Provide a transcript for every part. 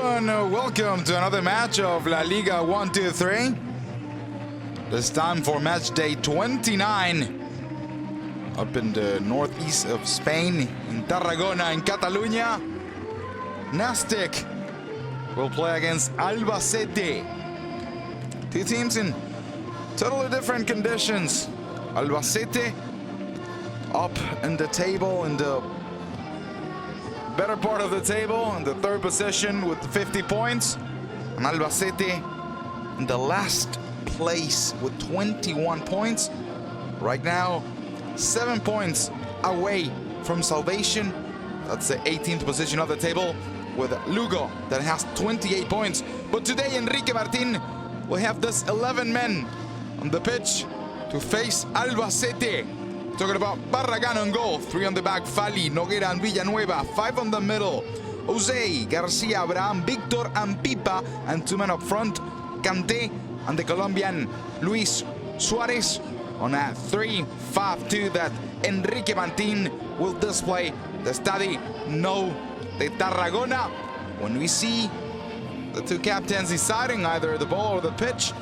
everyone, welcome to another match of La Liga 1-2-3. This time for match day 29 up in the northeast of Spain, in Tarragona, in Catalonia. Nástic will play against Albacete. Two teams in totally different conditions. Albacete up in the table, in the better part of the table, in the third position with 50 points. And Albacete in the last place with 21 points. Right now, 7 points away from salvation. That's the 18th position of the table, with Lugo that has 28 points. But today, Enrique Martin will have this 11 men on the pitch to face Albacete. Talking about Barragán on goal, 3 on the back, Fali, Noguera and Villanueva, 5 on the middle, Jose, Garcia, Abraham, Victor and Pipa, and 2 men up front, Cante and the Colombian Luis Suarez on a 3-5-2 that Enrique Martin will display the Estadio Nou de Tarragona. When we see the two captains deciding either the ball or the pitch,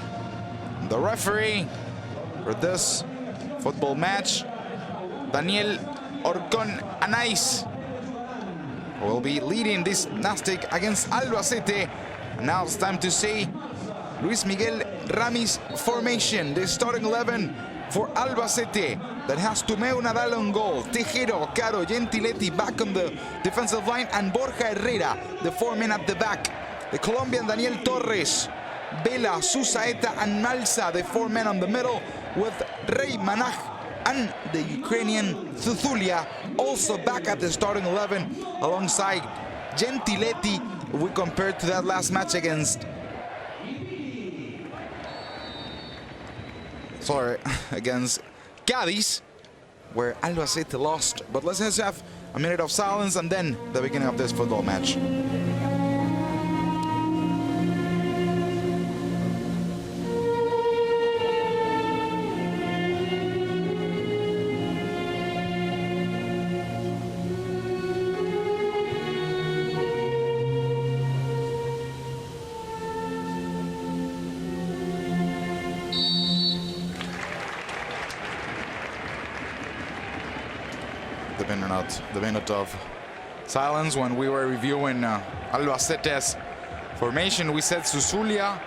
the referee for this football match, Daniel Orcon Anais, will be leading this Nástic against Albacete. Now it's time to see Luis Miguel Rami's formation, the starting 11 for Albacete, that has Tomeu Nadal on goal, Tejero, Caro, Gentiletti back on the defensive line, and Borja Herrera, the 4 men at the back. The Colombian Daniel Torres, Vela, Susaeta and Nalsa, the 4 men on the middle, with Rey Manaj and the Ukrainian Zuzulia also back at the starting 11 alongside Gentiletti. If we compare to that last match against Cádiz, where Albacete lost. But let's just have a minute of silence and then the beginning of this football match. The minute of silence when we were reviewing Albacete's formation. We said Zuzulia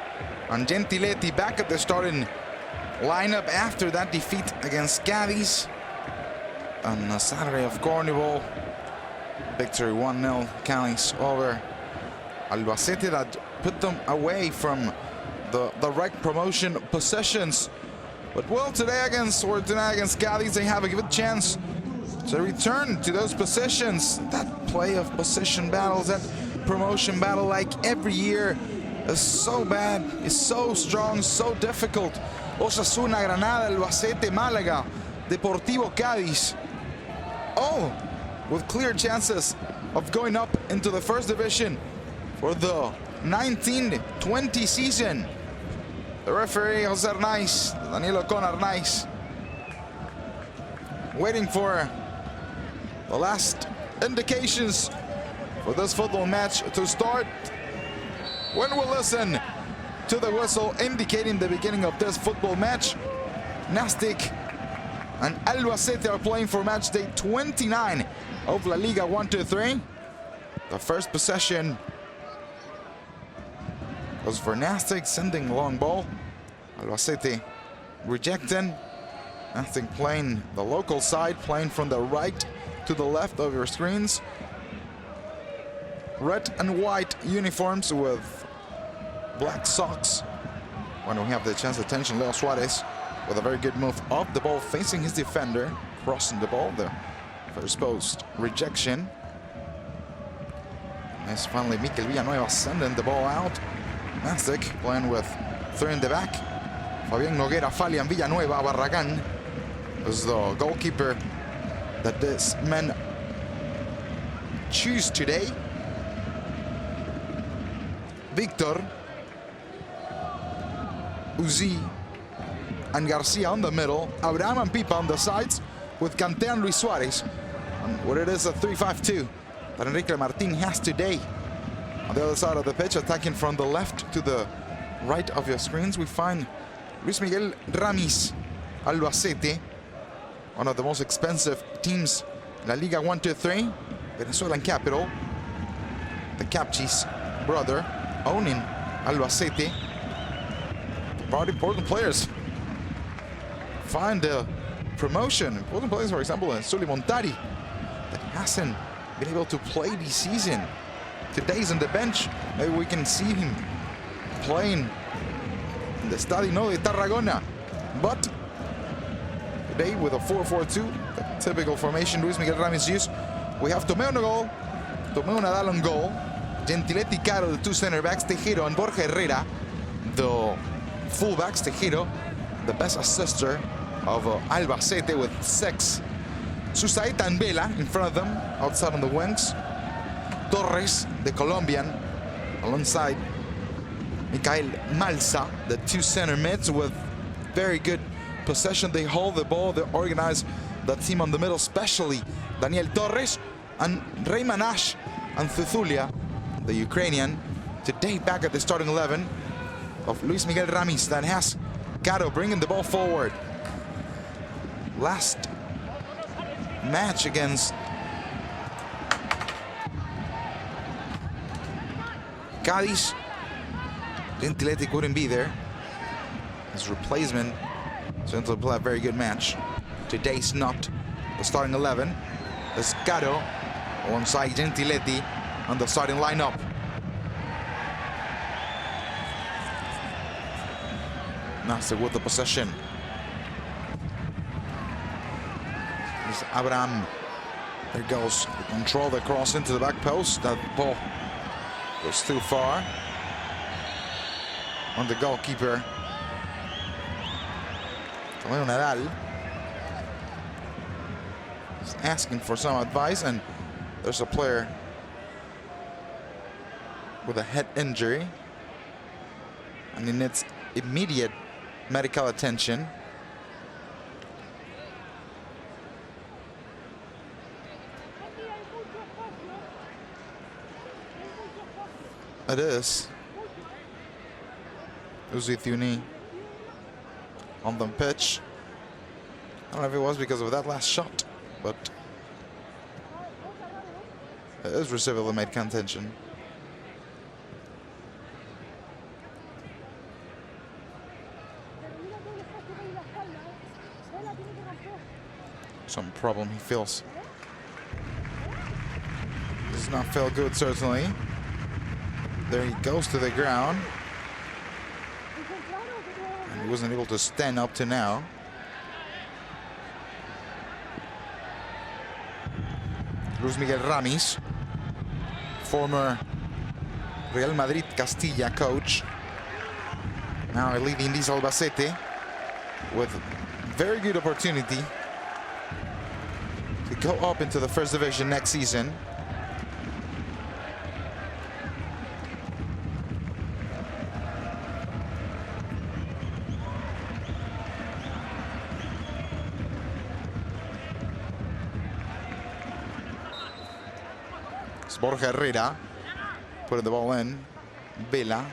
and Gentiletti back at the starting lineup after that defeat against Cádiz on Saturday of Carnival. Victory 1-0 Cádiz over Albacete, that put them away from the right promotion possessions. But well, tonight against Cádiz, they have a good chance to return to those positions. That play of position battles, that promotion battle, like every year, is so bad, is so strong, so difficult. Osasuna, Granada, Albacete, Málaga, Deportivo Cádiz, all with clear chances of going up into the first division for the 19-20 season. The referee, Jose Arnaiz, Daniel Orcon Arnaiz, waiting for the last indications for this football match to start. When we'll listen to the whistle indicating the beginning of this football match, Nástic and Albacete are playing for match day 29 of La Liga 1-2-3. The first possession was for Nástic, sending a long ball. Albacete rejecting. Nástic playing the local side, playing from the right to the left of your screens. Red and white uniforms with black socks. When we have the chance, attention, Leo Suarez with a very good move off the ball, facing his defender, crossing the ball. The first post rejection. Nice, finally Mikel Villanueva sending the ball out. Nástic playing with 3 in the back. Fabián Noguera, Fali and Villanueva. Barragán is the goalkeeper that this men choose today. Victor, Uzi and Garcia on the middle. Abraham and Pipa on the sides, with Cante and Luis Suarez. And what it is, a 3-5-2 that Enrique Martin has today. On the other side of the pitch, attacking from the left to the right of your screens, we find Luis Miguel Ramis, Albacete, one of the most expensive teams, La Liga 1-3, Venezuelan capital. The Capchi's brother owning Albacete. Very important players find promotion. Important players, for example, Sully Montari, that hasn't been able to play this season. Today's on the bench. Maybe we can see him playing in the Estadio de Tarragona. But today, with a 4-4-2, the typical formation Luis Miguel Ramis used, we have Tomeu on goal, Tomeu Nadal on goal, Gentiletti Caro, the two center backs, Tejero and Borja Herrera, the fullbacks. Tejero, the best assister of Albacete with 6. Susaeta and Vela in front of them, outside on the wings. Torres, the Colombian, alongside Mikael Malsa, the two center mids with very good possession. They hold the ball, they organize the team on the middle, especially Daniel Torres and Reymanash and Thuzulia, the Ukrainian. Today back at the starting 11 of Luis Miguel Ramis, that has Caro bringing the ball forward. Last match against Cádiz, Gentiletti couldn't be there. His replacement Gentiletti played a very good match. Today's not the starting 11. There's Caro alongside Gentiletti on the starting lineup. Nástic with the possession. There's Abraham. There goes the control, the cross into the back post. That ball goes too far on the goalkeeper. Tomeu Nadal is asking for some advice, and there's a player with a head injury, and he needs immediate medical attention. It is Uzithuni on the pitch. I don't know if it was because of that last shot, but it is receiving the medical attention. Some problem he feels. Does not feel good, certainly. There he goes to the ground. And he wasn't able to stand up to now. Luis Miguel Ramis, former Real Madrid Castilla coach, now leading this Albacete with very good opportunity to go up into the first division next season. Borja Herrera putting the ball in. Vela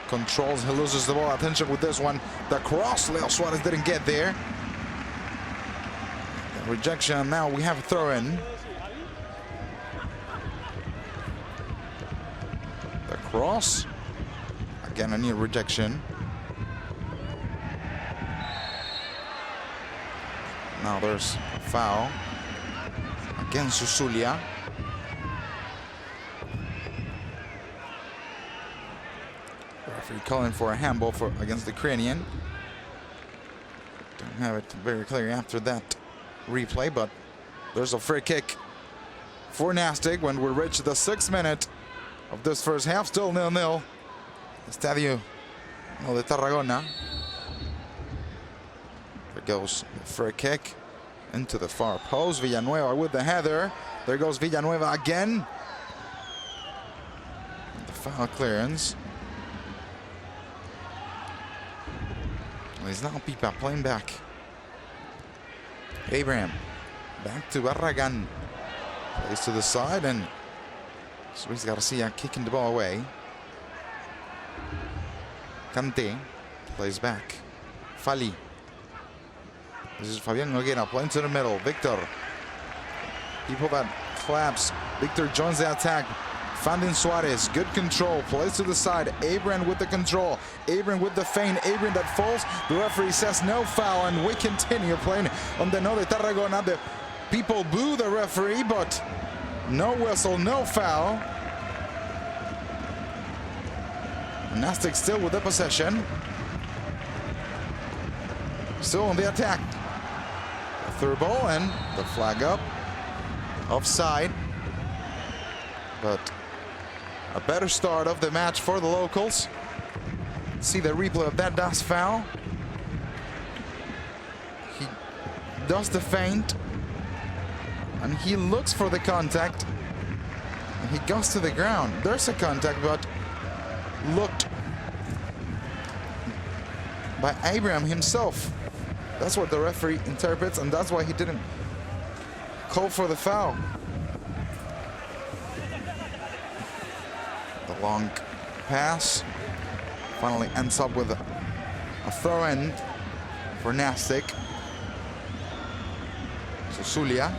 controls, he loses the ball. Attention with this one. The cross, Leo Suarez didn't get there. The rejection, and now we have a throw in. The cross. Again, a near rejection. Now there's a foul against Suzulia. Calling for a handball against the Ukrainian. Don't have it very clear after that replay, but there's a free kick for Nástic when we reach the 6th minute of this first half. Still 0-0. Estadio de Tarragona. There goes the free kick into the far post. Villanueva with the header. There goes Villanueva again. The foul clearance. It's now Pipa playing back. Abraham back to Barragan. Plays to the side, and Luis Garcia kicking the ball away. Kante plays back. Fali. This is Fabian Nogueira playing to the middle. Victor. People that collapse. Victor joins the attack. Fandin Suarez, good control, plays to the side. Abraham with the control. Abraham with the feint. Abraham that falls. The referee says no foul, and we continue playing on the No de Tarragona. The people boo the referee, but no whistle, no foul. Nástic still with the possession. Still on the attack. Through ball and the flag up. Offside. But a better start of the match for the locals. See the replay of that Das foul. He does the feint. And he looks for the contact. And he goes to the ground. There's a contact, but looked by Abraham himself. That's what the referee interprets, and that's why he didn't call for the foul. The long pass finally ends up with a throw-in for Nástic. Susulia,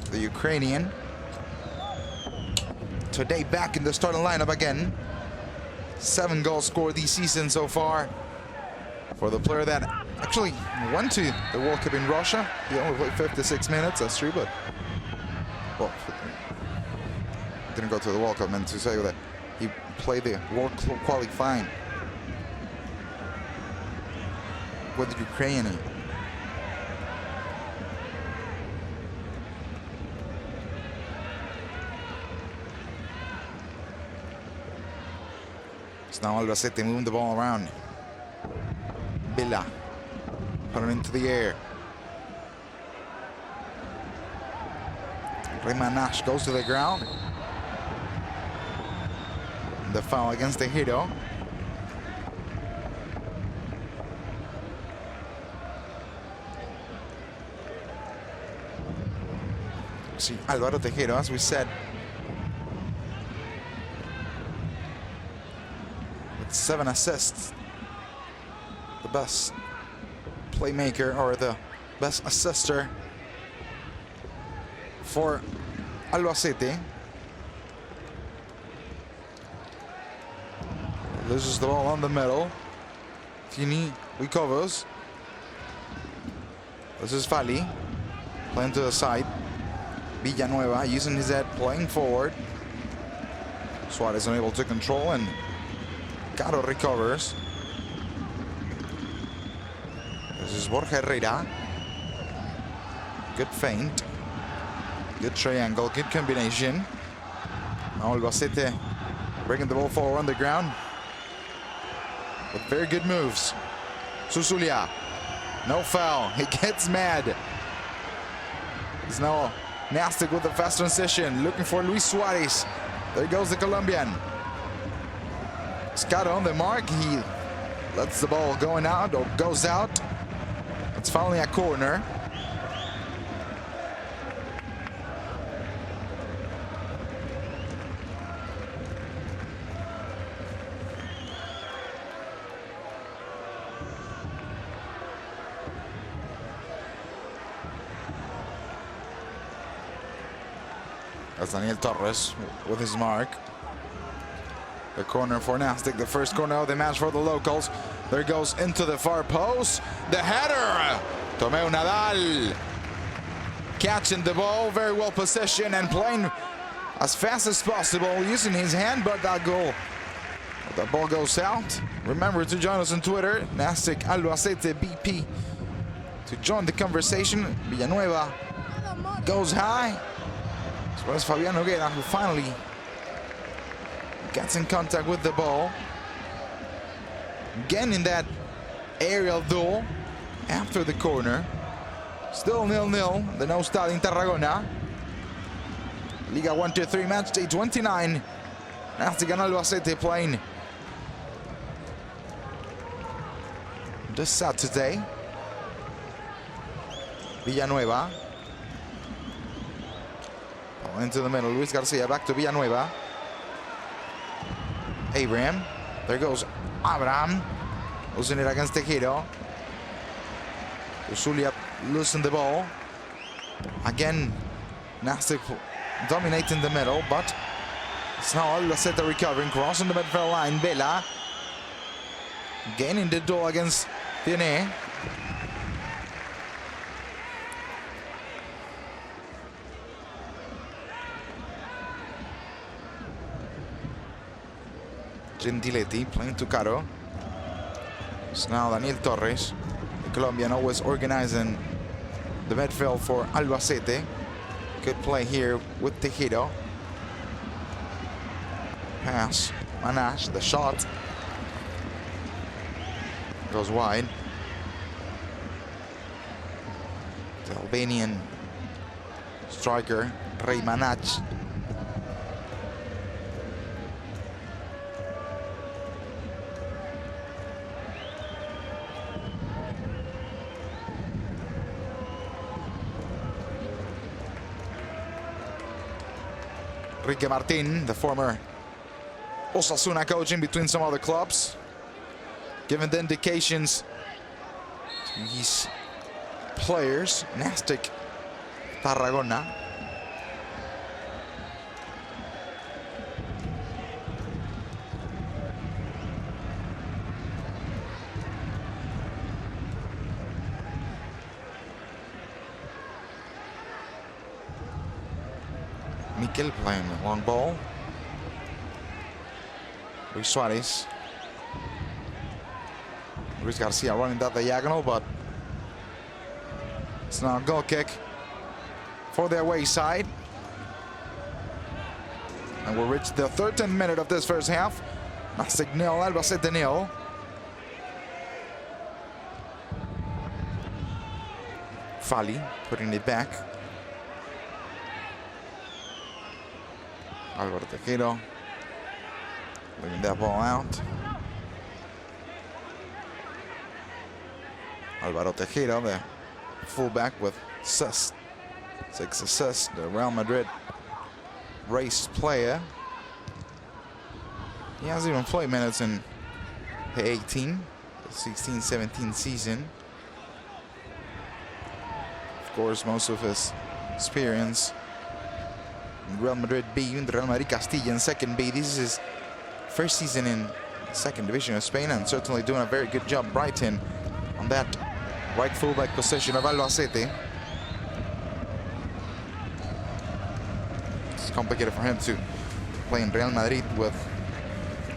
the Ukrainian, today back in the starting lineup again. 7 goals scored this season so far for the player that actually went to the World Cup in Russia. He only played 56 minutes, that's true, but well, didn't go to the World Cup, meant to say that he played the World qualifying with Ukraine. So now Albacete moving the ball around. Villa put it into the air. Nash goes to the ground. The foul against the hero. See Alvaro Tejero, as we said, with 7 assists. The best playmaker or the best assister for Albacete. Loses the ball on the middle. Tini recovers. This is Fali playing to the side. Villanueva using his head, playing forward. Suarez unable to control, and Caro recovers. This is Borja Herrera. Good feint. Good triangle, good combination. Now Albacete bringing the ball forward on the ground with very good moves. Susulia, no foul. He gets mad. It's now Nástic with the fast transition, looking for Luis Suarez. There goes the Colombian. Scott on the mark. He lets the ball going out, or goes out. It's finally a corner. That's Daniel Torres with his mark. The corner for Nástic, the first corner of the match for the locals. There goes into the far post. The header! Tomeu Nadal catching the ball, very well positioned and playing as fast as possible, using his hand, but that ball goes out. Remember to join us on Twitter, Nástic Albacete BP, to join the conversation. Villanueva goes high. As well as Fabian Nogueira, who finally gets in contact with the ball. Again in that aerial duel after the corner. Still 0-0, the No Stade in Tarragona. Liga 1-2-3 match day 29. Nástic and Albacete playing this Saturday. Villanueva. into the middle. Luis Garcia back to Villanueva. Abraham. There goes Abraham. Losing it against Tejero. Usulia losing the ball. Again, Nástic dominating the middle, but it's now Albacete recovering, crossing the midfield line. Vela gaining the duel against Guinea. Gentiletti playing to Caro. It's now Daniel Torres, the Colombian, always organizing the midfield for Albacete. Good play here with Tejero. Pass, Manash, the shot goes wide. The Albanian striker, Rey Manash. Enrique Martin, the former Osasuna coach, in between some other clubs, giving the indications to his players. Nástic, Tarragona. Mikel playing the long ball. Luis Suarez. Luis Garcia running that diagonal, but it's now a goal kick for the away side. And we'll reach the 13th minute of this first half. Nástic 0, Albacete 0. Fali putting it back. Álvaro Tejero leaving that ball out. Álvaro Tejero, the fullback with assists, 6 assists, the Real Madrid race player. He hasn't even played minutes in the 16-17 season. Of course, most of his experience Real Madrid B and Real Madrid Castilla in second B. This is his first season in second division of Spain, and certainly doing a very good job. Brighton on that right fullback position of Albacete. It's complicated for him to play in Real Madrid with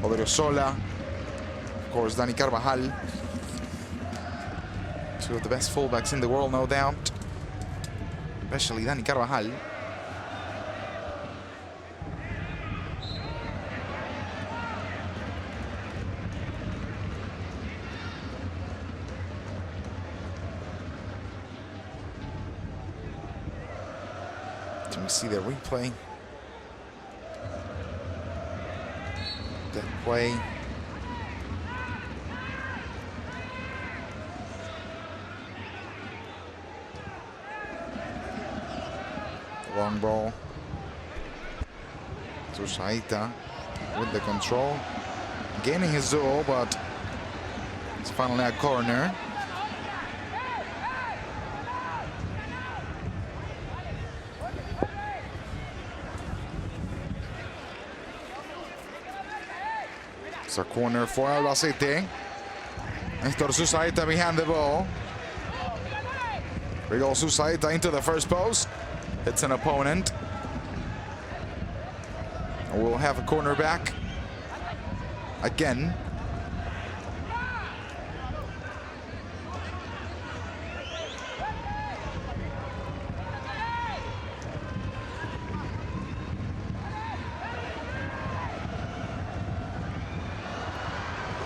Odriozola, of course Dani Carvajal, two of the best fullbacks in the world, no doubt, especially Dani Carvajal. We see the replay. That play. Long ball. To Shaita with the control. Gaining his duel, but it's finally a corner. It's a corner for Albacete. Nestor Susaeta behind the ball. Here goes Susaeta into the first post. It's an opponent. We'll have a corner back again.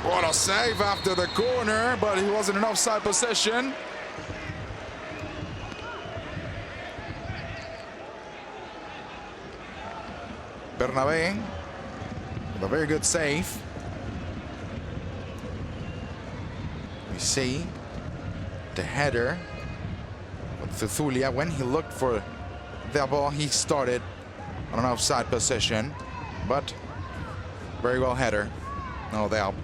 What a save after the corner, but he wasn't in offside position. Bernabé with a very good save. We see the header with Thuzulia. When he looked for the ball, he started on an offside position, but very well header, no doubt.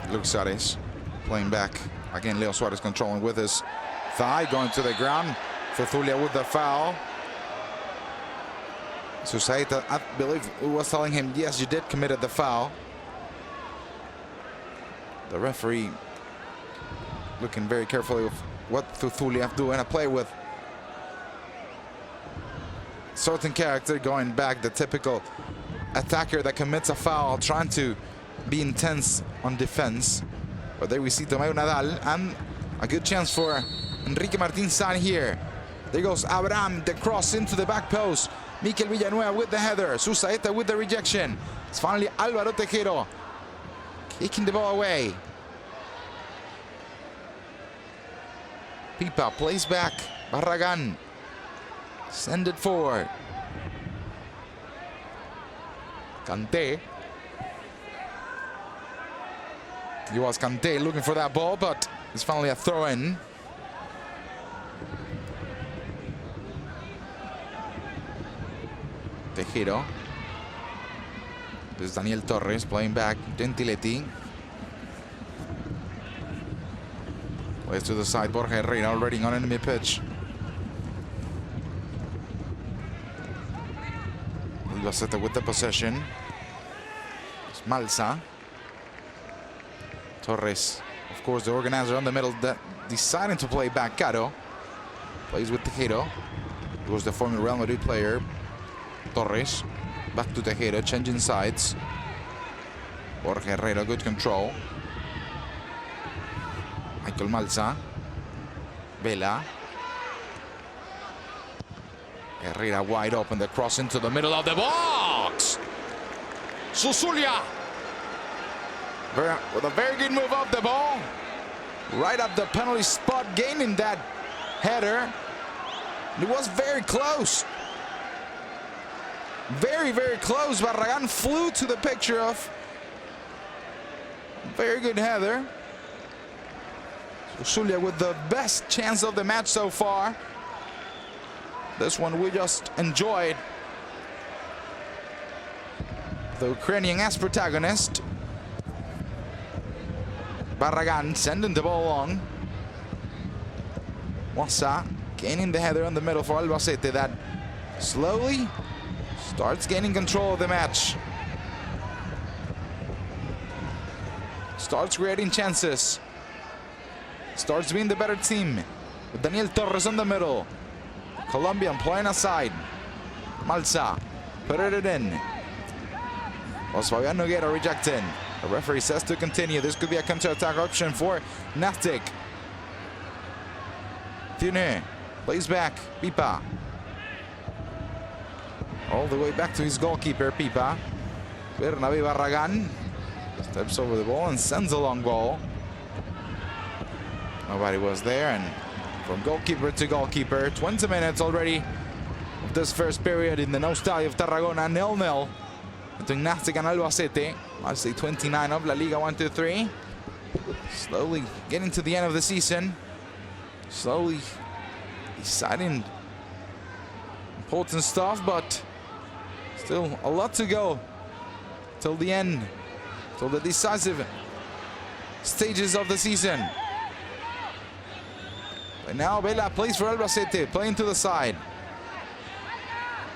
Luke Suarez playing back. Again, Leo Suarez controlling with his thigh, going to the ground. Thulia with the foul. Susaita, I believe, was telling him, yes, you did commit the foul. The referee looking very carefully of what Thulia doing. A play with certain character, going back, the typical attacker that commits a foul, trying to be intense on defense. But there we see Tomeu Nadal, and a good chance for Enrique Martin's side here. There goes Abraham, the cross into the back post. Mikel Villanueva with the header. Susaeta with the rejection. It's finally Álvaro Tejero kicking the ball away. Pipa plays back. Barragan. Send it forward. Kanté. It was Kanté looking for that ball, but it's finally a throw-in. Tejero. This is Daniel Torres playing back. Gentiletti. Plays to the side. Borja Herrera already on enemy pitch. Albacete with the possession. It's Malsa. Torres, of course, the organizer on the middle, that deciding to play back. Caro plays with Tejero. Goes the former Real Madrid player. Torres back to Tejero, changing sides. Borja Herrera, good control. Michael Malsa. Vela. Herrera wide open, the cross into the middle of the box. Susulia with a very good move off the ball. Right up the penalty spot, gaining that header. It was very close. Very, very close. Barragan flew to the picture of very good header. Susulia with the best chance of the match so far. This one we just enjoyed. The Ukrainian as protagonist. Barragan sending the ball long. Wassa gaining the header in the middle for Albacete, that slowly starts gaining control of the match. Starts creating chances. Starts being the better team. With Daniel Torres in the middle. Colombian playing aside. Malsa put it in. Was Fabian Noguera rejecting. The referee says to continue. This could be a counter-attack option for Nástic. Tiene plays back. Pipa. All the way back to his goalkeeper, Pipa. Bernabé Barragan steps over the ball and sends a long ball. Nobody was there, and from goalkeeper to goalkeeper, 20 minutes already of this first period in the No Estadio of Tarragona, 0-0 between Nástic and Albacete. Albacete 29 of La Liga 1-2-3. Slowly getting to the end of the season. Slowly deciding important stuff, but still a lot to go till the end, till the decisive stages of the season. And now Vela plays for Albacete, playing to the side.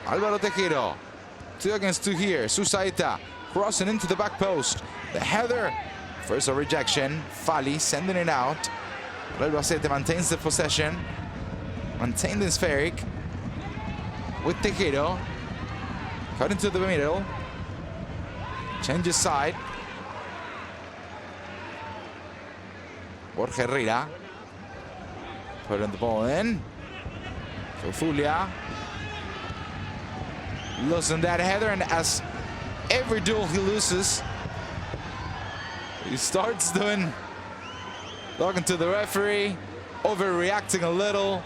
Álvaro Tejero, 2 against 2 here. Susaeta crossing into the back post. The header, first a rejection. Fali sending it out. Albacete maintains the possession. Maintain the spheric. With Tejero. Cut into the middle. Changes side. Borja Herrera. Putting the ball in. Thulia. Losing that header, and as every duel he loses, he starts talking to the referee, overreacting a little,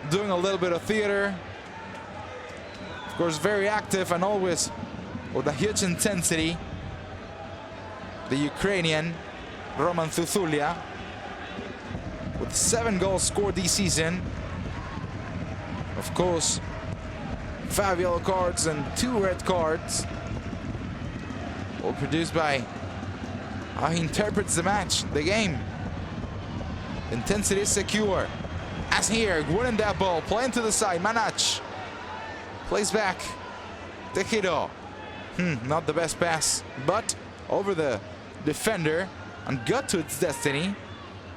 doing a little bit of theater. Of course, very active and always with a huge intensity. The Ukrainian Roman Thuzulia, with 7 goals scored this season. Of course, 5 yellow cards and 2 red cards. All produced by how he interprets the match, the game. Intensity is secure. As here, winning that ball, playing to the side. Manach plays back. Tejido. Not the best pass, but over the defender and got to its destiny.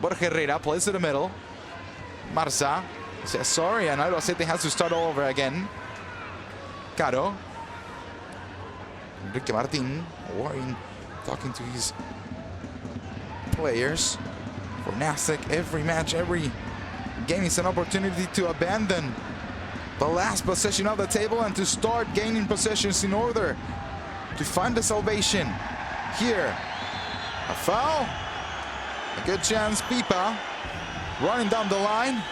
Borja Herrera plays to the middle. Marza says sorry, and Albacete has to start all over again. Caro. Enrique Martin worrying, talking to his players. For Nástic, every match, every game is an opportunity to abandon the last possession of the table and to start gaining possessions in order to find the salvation. Here, a foul, a good chance. Pipa running down the line,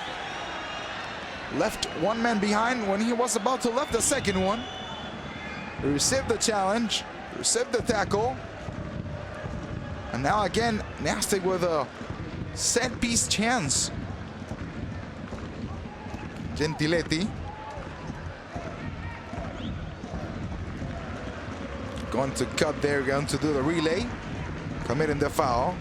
left one man behind when he was about to left the second one. He received the challenge, received the tackle, and now again Nástic with a set piece chance. Gentiletti going to cut there, going to do the relay, committing the foul.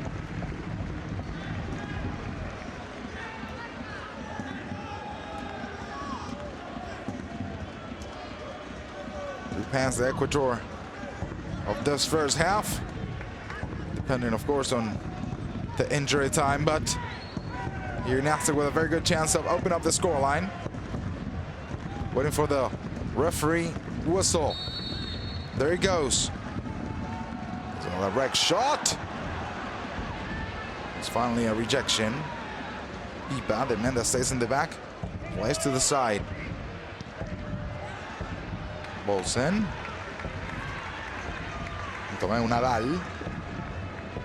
We pass the equator of this first half, depending of course on the injury time, but here Nástic with a very good chance of opening up the scoreline. Waiting for the referee whistle. There he goes. It's another wreck shot. It's finally a rejection. Pipa, the man that stays in the back, plays to the side. Bolsen. Tomeu Nadal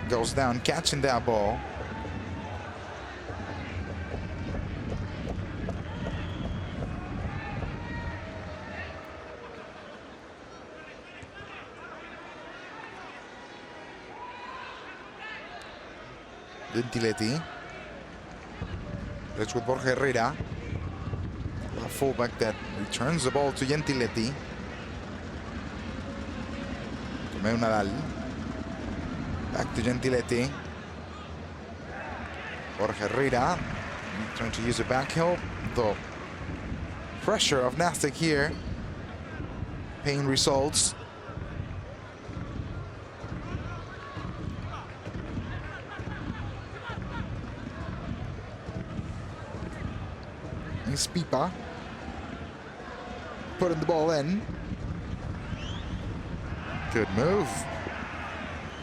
goes down, catching that ball. Gentiletti. That's with Borja Herrera. A fullback that returns the ball to Gentiletti. Tomeu Nadal. Back to Gentiletti. Borja Herrera trying to use a back heel. The pressure of Nástic here paying results. It's Pipa putting the ball in. Good move.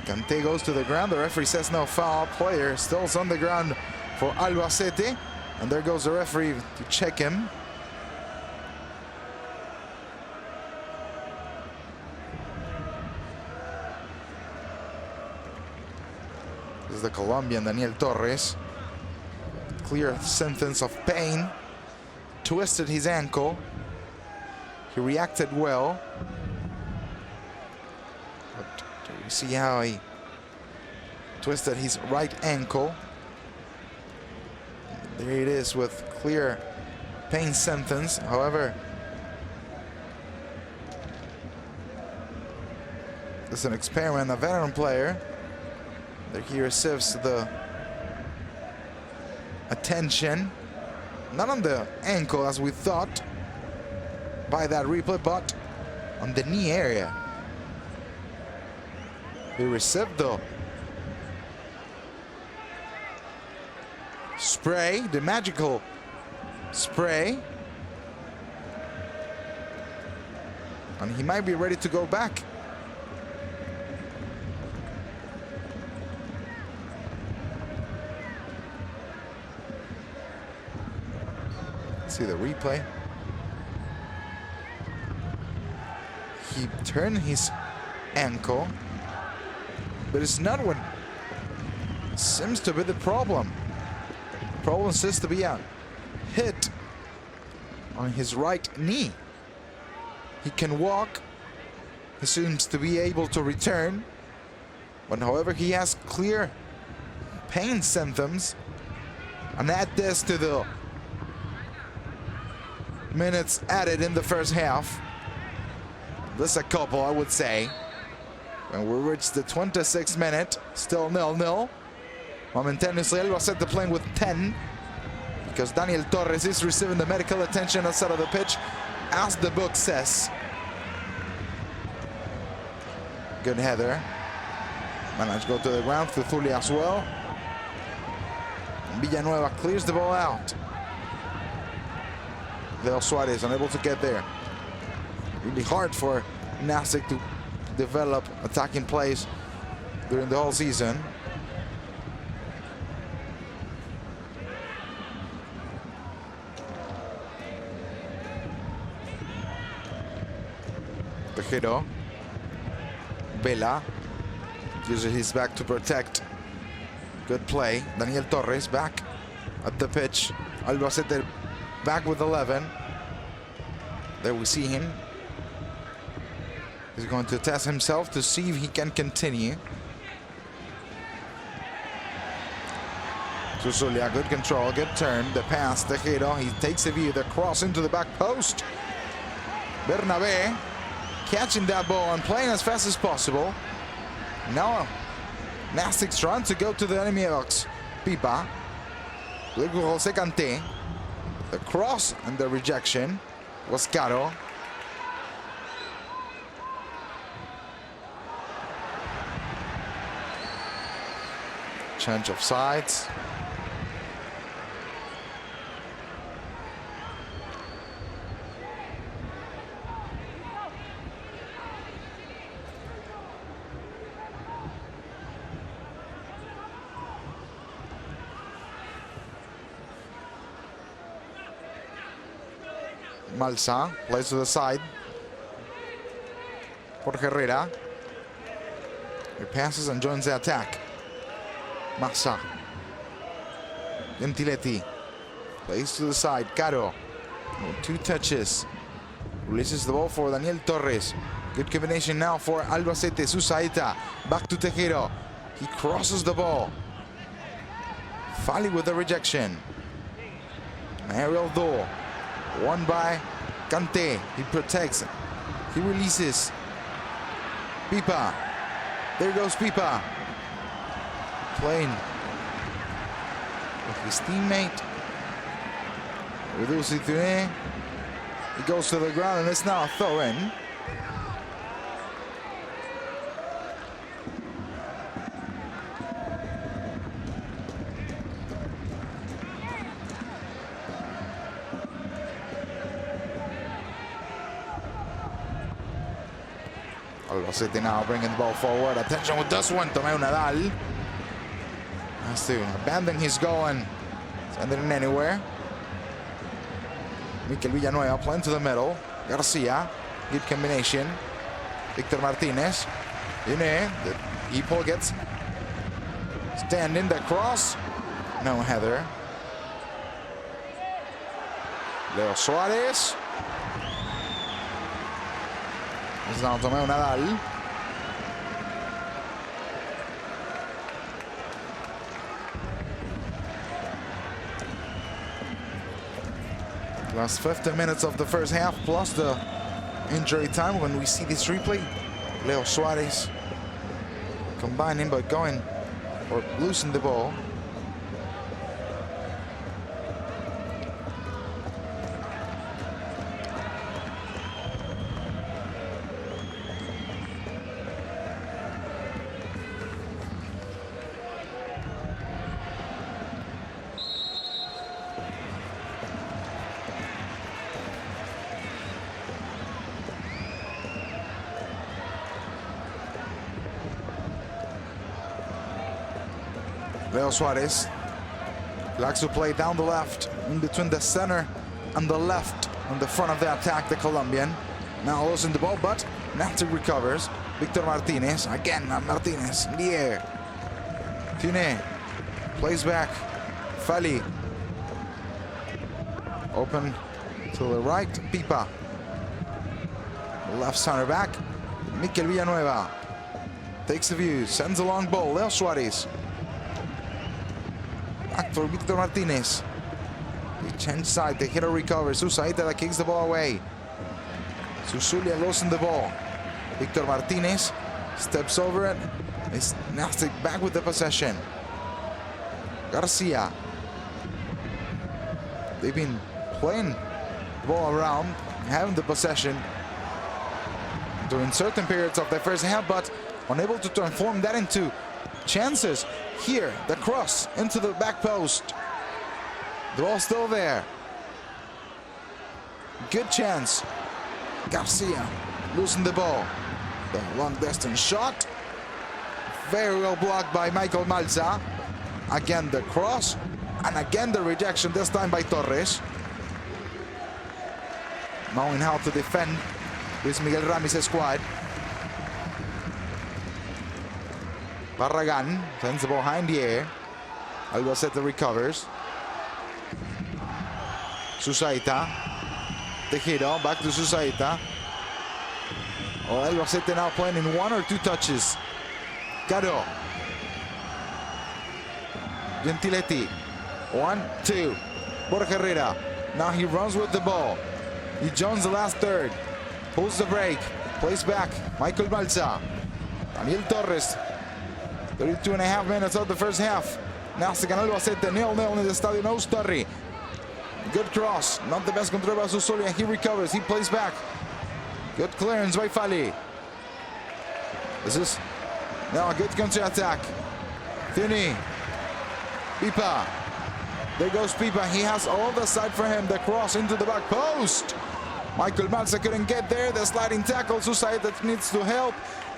Kante goes to the ground. The referee says no foul. Player still on the ground for Albacete. And there goes the referee to check him. This is the Colombian Daniel Torres. Clear sentence of pain. Twisted his ankle. He reacted well. But do you see how he twisted his right ankle? There it is with clear pain sentence. However, it's an experiment, a veteran player that he receives the attention. Not on the ankle as we thought by that replay, but on the knee area. He received the spray, the magical spray. And he might be ready to go back. See the replay. He turned his ankle, but it's not what seems to be the problem. The problem seems to be a hit on his right knee. He can walk. He seems to be able to return, but however, he has clear pain symptoms. And add this to the minutes added in the first half. This a couple, I would say. And we reached the 26th minute, still 0-0. Momentaneously, Albacete playing with 10 because Daniel Torres is receiving the medical attention outside of the pitch, as the book says. Good header. Managed to go to the ground through Thuli as well. Villanueva clears the ball out. Leo Suarez unable to get there. Really hard for Nástic to develop attacking plays during the whole season. Tejero. Vela uses his back to protect. Good play. Daniel Torres back at the pitch. Albacete back with 11. There we see him. He's going to test himself to see if he can continue. Zuzulia, good control, good turn. The pass, Tejero, he takes a view, the cross into the back post. Bernabé catching that ball and playing as fast as possible. Now, Nástic's trying to go to the enemy box. Pipa. Luego Jose Kanté. The cross and the rejection was Caro. Change of sides. Malsa plays to the side. Jorge Herrera. He passes and joins the attack. Massa. Gentiletti plays to the side. Caro. 2 touches. Releases the ball for Daniel Torres. Good combination now for Albacete. Susaeta. Back to Tejero. He crosses the ball. Fali with the rejection. Ariel Do. Won by Kanté. He protects. He releases. Pipa. There goes Pipa. Playing with his teammate. Reduce it to A. He goes to the ground and it's now a throw-in. Albacete now bringing the ball forward. Attention with this one, Tomeu Nadal. Has to abandon his goal and send it in anywhere. Mikel Villanueva playing to the middle. Garcia, good combination. Victor Martinez. Guinea, the Ipo gets standing, the cross. No header. Leo Suarez. It's now Tomeu Nadal. Last 15 minutes of the first half, plus the injury time. When we see this replay, Leo Suarez combining but going or losing the ball. Leo Suarez likes to play down the left, in between the center and the left, on the front of the attack, the Colombian. Now losing the ball, but Nástic recovers. Victor Martinez, again Martinez in the air. Tine plays back. Fali. Open to the right, Pipa. Left center back, Mikel Villanueva. Takes the view, sends a long ball, Leo Suarez. Back for Victor Martinez. They change side. The hitter recovers. Susaita that kicks the ball away. Susulia losing the ball. Victor Martinez steps over it. It's Nástic back with the possession. Garcia. They've been playing the ball around, having the possession during certain periods of the first half, but unable to transform that into chances. Here, the cross into the back post. The ball still there. Good chance. Garcia losing the ball. The long distance shot. Very well blocked by Michael Malza. Again the cross. And again the rejection, this time by Torres. Knowing how to defend Luis Miguel Ramis' squad. Barragan sends the ball high in the air. Albacete recovers. Susaita. Tejido back to Susaita. Oh, Albacete now playing in 1 or 2 touches. Caro. Gentiletti. 1, 2. Borja Herrera. Now he runs with the ball. He joins the last third. Pulls the break. Plays back. Michael Balsa. Daniel Torres. 32.5 minutes of the first half. Nástic and Albacete 0-0 in the Estadio Neustarri. Good cross. Not the best control by Susulia. He recovers. He plays back. Good clearance by Fali. This is now a good counter-attack. Thuni. Pipa. There goes Pipa. He has all the side for him. The cross into the back post. Michael Malza couldn't get there. The sliding tackle. Susaita that needs to help.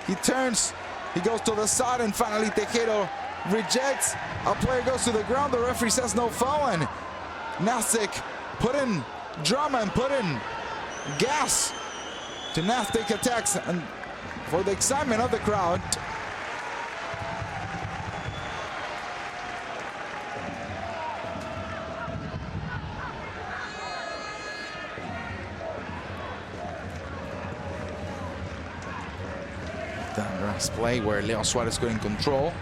He turns. He goes to the side, and finally Tejero rejects. A player goes to the ground. The referee says no foul. Nástic put in drama and put in gas to Nástic attacks and for the excitement of the crowd. The last play where Leon Suarez couldn't control,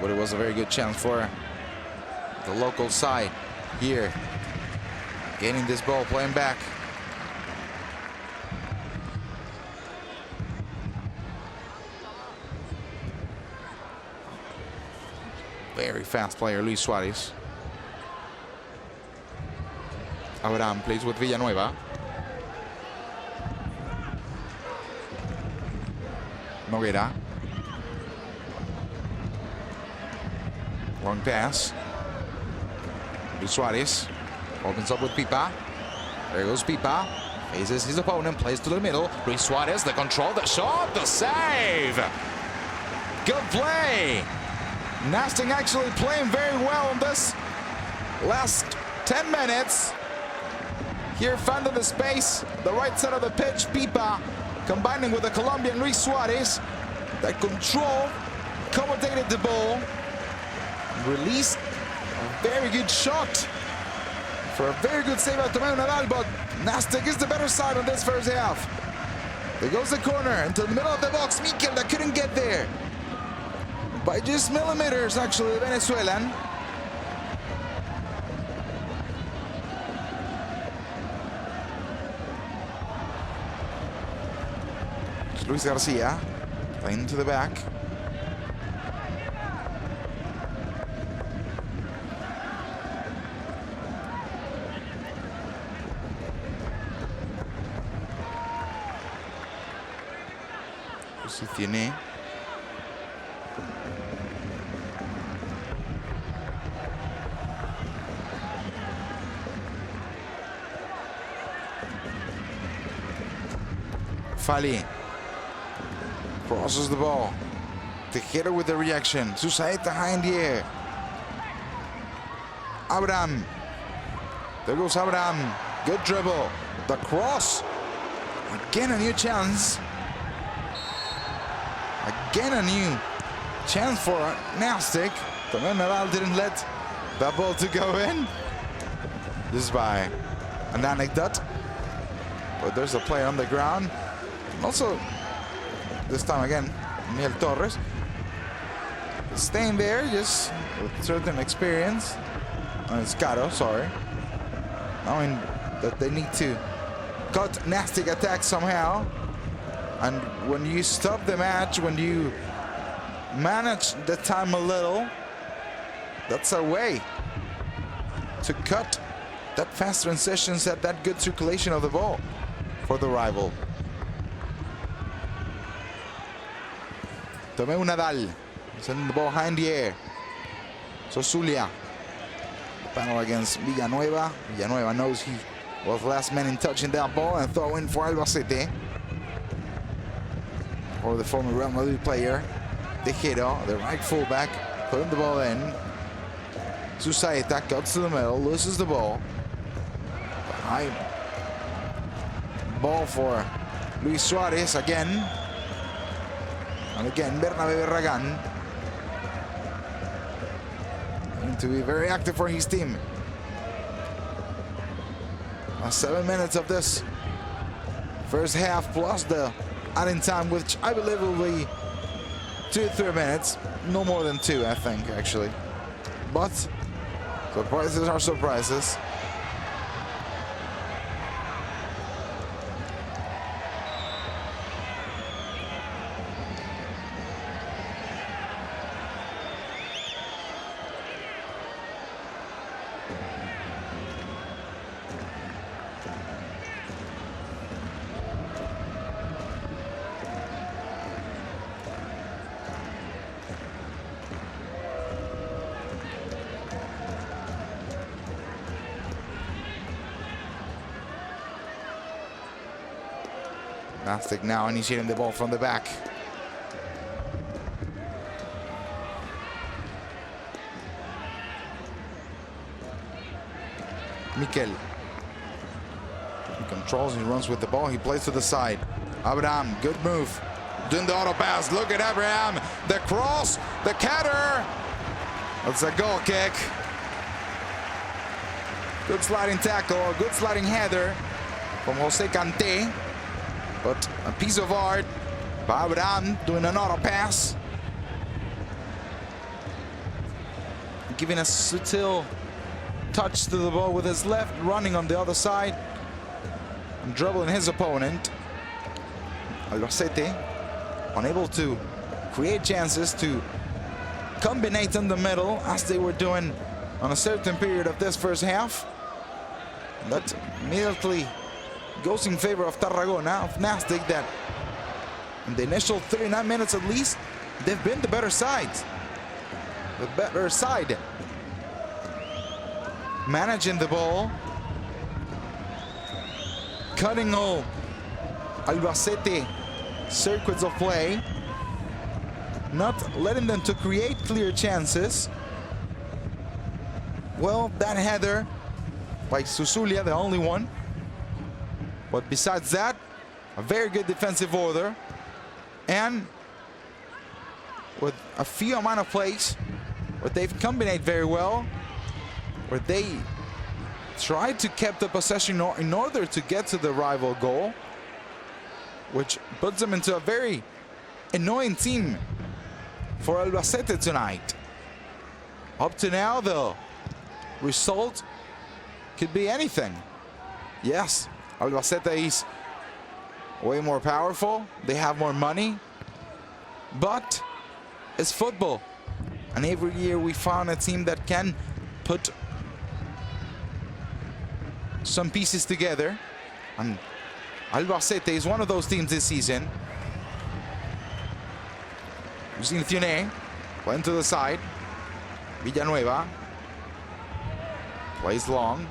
but it was a very good chance for the local side here. Gaining this ball, playing back. Very fast player, Luis Suarez. Abraham plays with Villanueva. Nogueira. Long pass. Luis Suarez opens up with Pipa. There goes Pipa. Faces his opponent, plays to the middle. Luis Suarez, the control, the shot, the save. Good play. Nástic actually playing very well in this last 10 minutes. Here finding the space, the right side of the pitch. Pipa combining with the Colombian Luis Suarez. That control, accommodated the ball. Released a very good shot for a very good save out to Nadal, but Nástic is the better side on this first half. There goes the corner into the middle of the box. Mikel that couldn't get there. By just millimeters, actually, the Venezuelan. It's Luis Garcia playing to the back. Si tiene. Fali crosses the ball. Tejero with the reaction. Susaita high in the air. Abraham. There goes Abraham. Good dribble. The cross. Again a new chance. Again a new chance for Nástic. Tomé Nadal didn't let that ball to go in. This is by an anecdote. But there's a player on the ground. And also, this time again, Miguel Torres. Staying there, just with certain experience. It's Caro, sorry. Knowing that they need to cut Nástic attack somehow. And when you stop the match, when you manage the time a little, that's a way to cut that fast transitions, that good circulation of the ball for the rival. Tomeu Nadal sending the ball high in the air. So Zulia, panel against Villanueva. Villanueva knows he was the last man in touching that ball and throw in for Albacete. Or the former Real Madrid player, Tejero, the right fullback, putting the ball in. Susaeta cuts to the middle, loses the ball. High ball for Luis Suarez again. And again, Bernabé Barragán going to be very active for his team. 7 minutes of this first half plus the adding time, which I believe will be 2-3 minutes. No more than 2, I think, actually. But surprises are surprises. Nástic now initiating the ball from the back. Mikel. He controls, he runs with the ball, he plays to the side. Abraham, good move. Doing the auto pass, look at Abraham. The cross, the cutter. That's a goal kick. Good sliding tackle, good sliding header from Jose Kanté. But a piece of art by Abraham doing an auto pass. Giving a subtle touch to the ball with his left, running on the other side and dribbling his opponent. Albacete unable to create chances to combinate in the middle as they were doing on a certain period of this first half. That immediately goes in favor of Tarragona, of Nástic, that in the initial 39 minutes at least, they've been the better side. The better side. Managing the ball. Cutting all Albacete circuits of play. Not letting them to create clear chances. Well, that header by Susulia, the only one. But besides that, a very good defensive order. And with a few amount of plays where they've combined very well, where they tried to keep the possession in order to get to the rival goal, which puts them into a very annoying team for Albacete tonight. Up to now, the result could be anything. Yes, Albacete is way more powerful. They have more money. But it's football. And every year we found a team that can put some pieces together. And Albacete is one of those teams this season. We've seen Thione playing to the side. Villanueva plays long.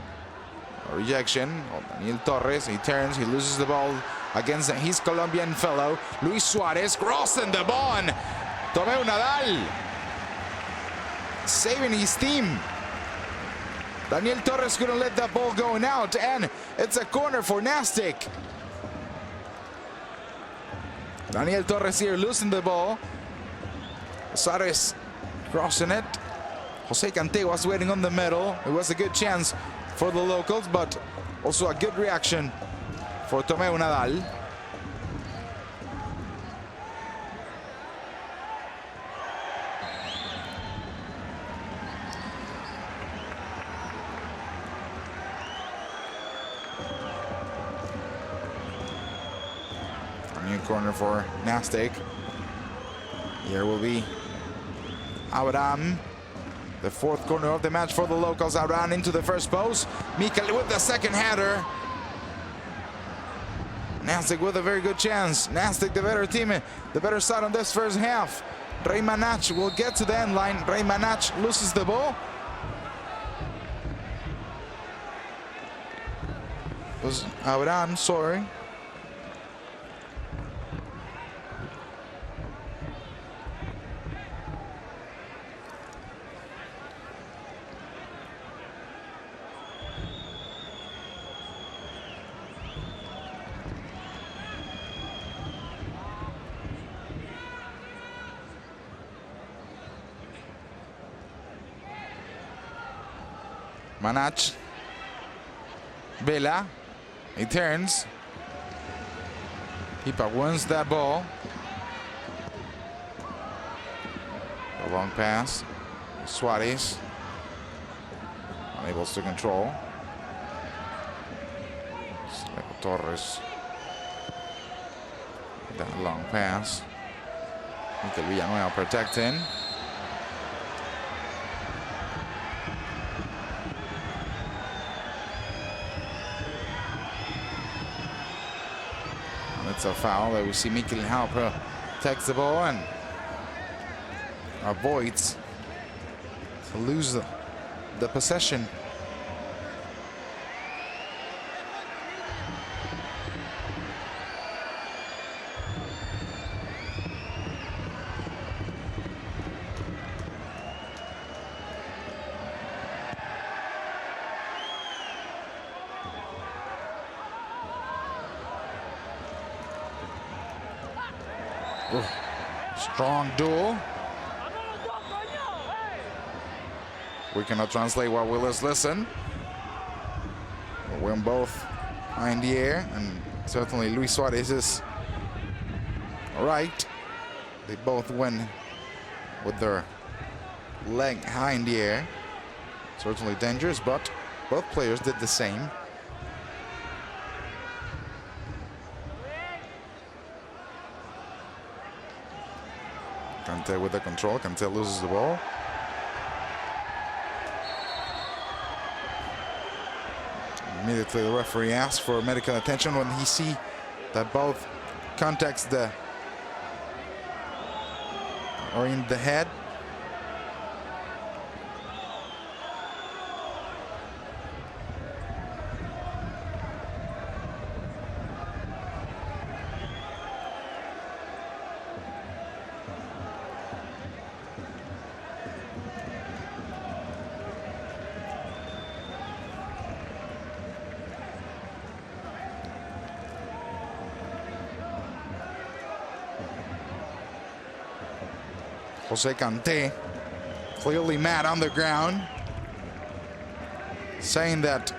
A rejection. Daniel Torres, he turns, he loses the ball against his Colombian fellow. Luis Suarez crossing the ball. And Tomeu Nadal saving his team. Daniel Torres couldn't let that ball going out, and it's a corner for Nástic. Daniel Torres here losing the ball. Suarez crossing it. Jose Kanté was waiting on the middle. It was a good chance for the locals, but also a good reaction for Tomeu Nadal. A new corner for Nástic. Here will be Abraham. The fourth corner of the match for the locals. Abraham into the first post. Mikel with the second header. Nástic with a very good chance. Nástic the better team, the better side on this first half. Reimanach will get to the end line. Reimanach loses the ball. It was Abraham, sorry. Manach. Bela. He turns. Hipa wins that ball. A long pass. Suarez. Unable to control. Torres. That long pass. Mikel Villanueva protecting. It's a foul that we see Mikel Halper takes the ball and avoids to lose the possession. Strong duel. We cannot translate while we listen. We're both high in the air, and certainly Luis Suarez is right. They both win with their leg high in the air. Certainly dangerous, but both players did the same. Kante with the control. Kante loses the ball. Immediately the referee asks for medical attention when he sees that both contacts are in the head. Jose Kante, clearly mad on the ground, saying that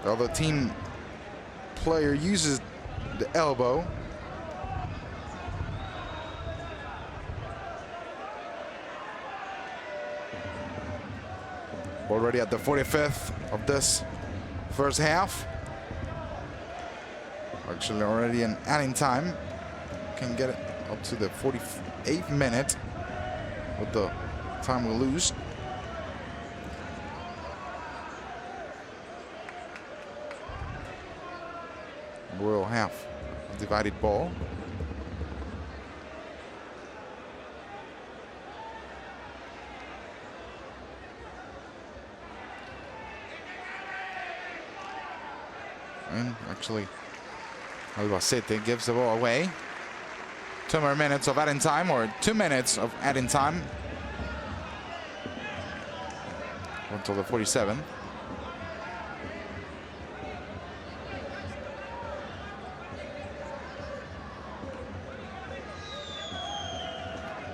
the other team player uses the elbow. Already at the 45th of this first half. Actually already in adding time. Can get it up to the 48th minute with the time we lose. We'll have a divided ball. And actually Albacete gives the ball away. 2 more minutes of adding time, or 2 minutes of adding time until the 47th.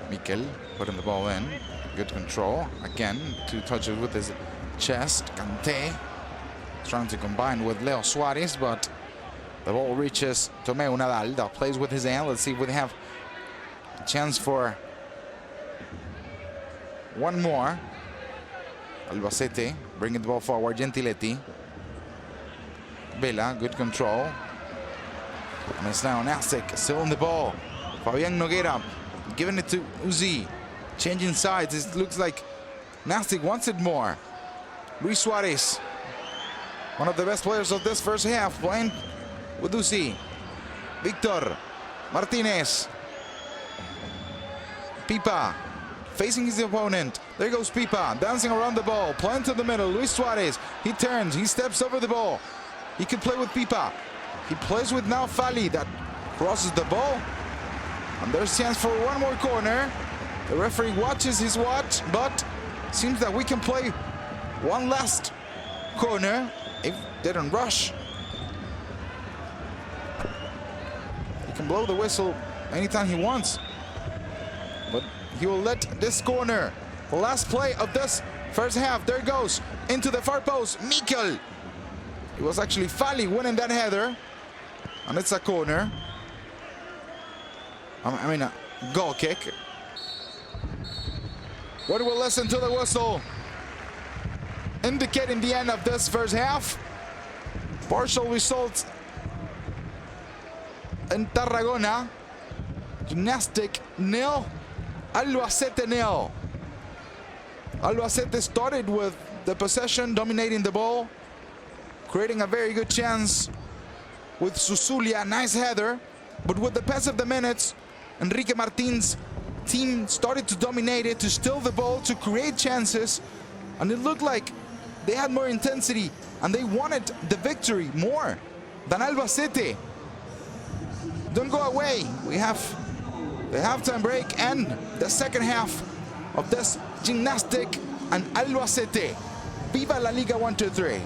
Mikel putting the ball in. Good control. Again, 2 touches with his chest. Kante trying to combine with Leo Suarez, but the ball reaches Tomeu Nadal. That plays with his hand. Let's see if we have a chance for one more. Albacete bringing the ball forward. Gentiletti. Vela, good control. And it's now Nástic still on the ball. Fabian Nogueira giving it to Uzi. Changing sides. It looks like Nástic wants it more. Luis Suarez, one of the best players of this first half, playing with Uzi. Victor Martinez. Pipa facing his opponent. There goes Pipa, dancing around the ball, playing to the middle. Luis Suarez, he turns, he steps over the ball. He could play with Pipa. He plays with now Fali, that crosses the ball. And there's chance for one more corner. The referee watches his watch, but seems that we can play one last corner if they don't rush. He can blow the whistle anytime he wants. But he will let this corner, the last play of this first half, there goes into the far post. Mikkel. It was actually Fali winning that header. And it's a corner. I mean, a goal kick. But we'll listen to the whistle indicating the end of this first half. Partial results in Tarragona. Nástic 0, Albacete 0. Albacete started with the possession, dominating the ball, creating a very good chance with Susulia, nice header. But with the pass of the minutes, Enrique Martin's team started to dominate it, to steal the ball, to create chances. And it looked like they had more intensity and they wanted the victory more than Albacete. Don't go away. We have the halftime break and the second half of this Nástic and Albacete. Viva la Liga 1, 2, 3.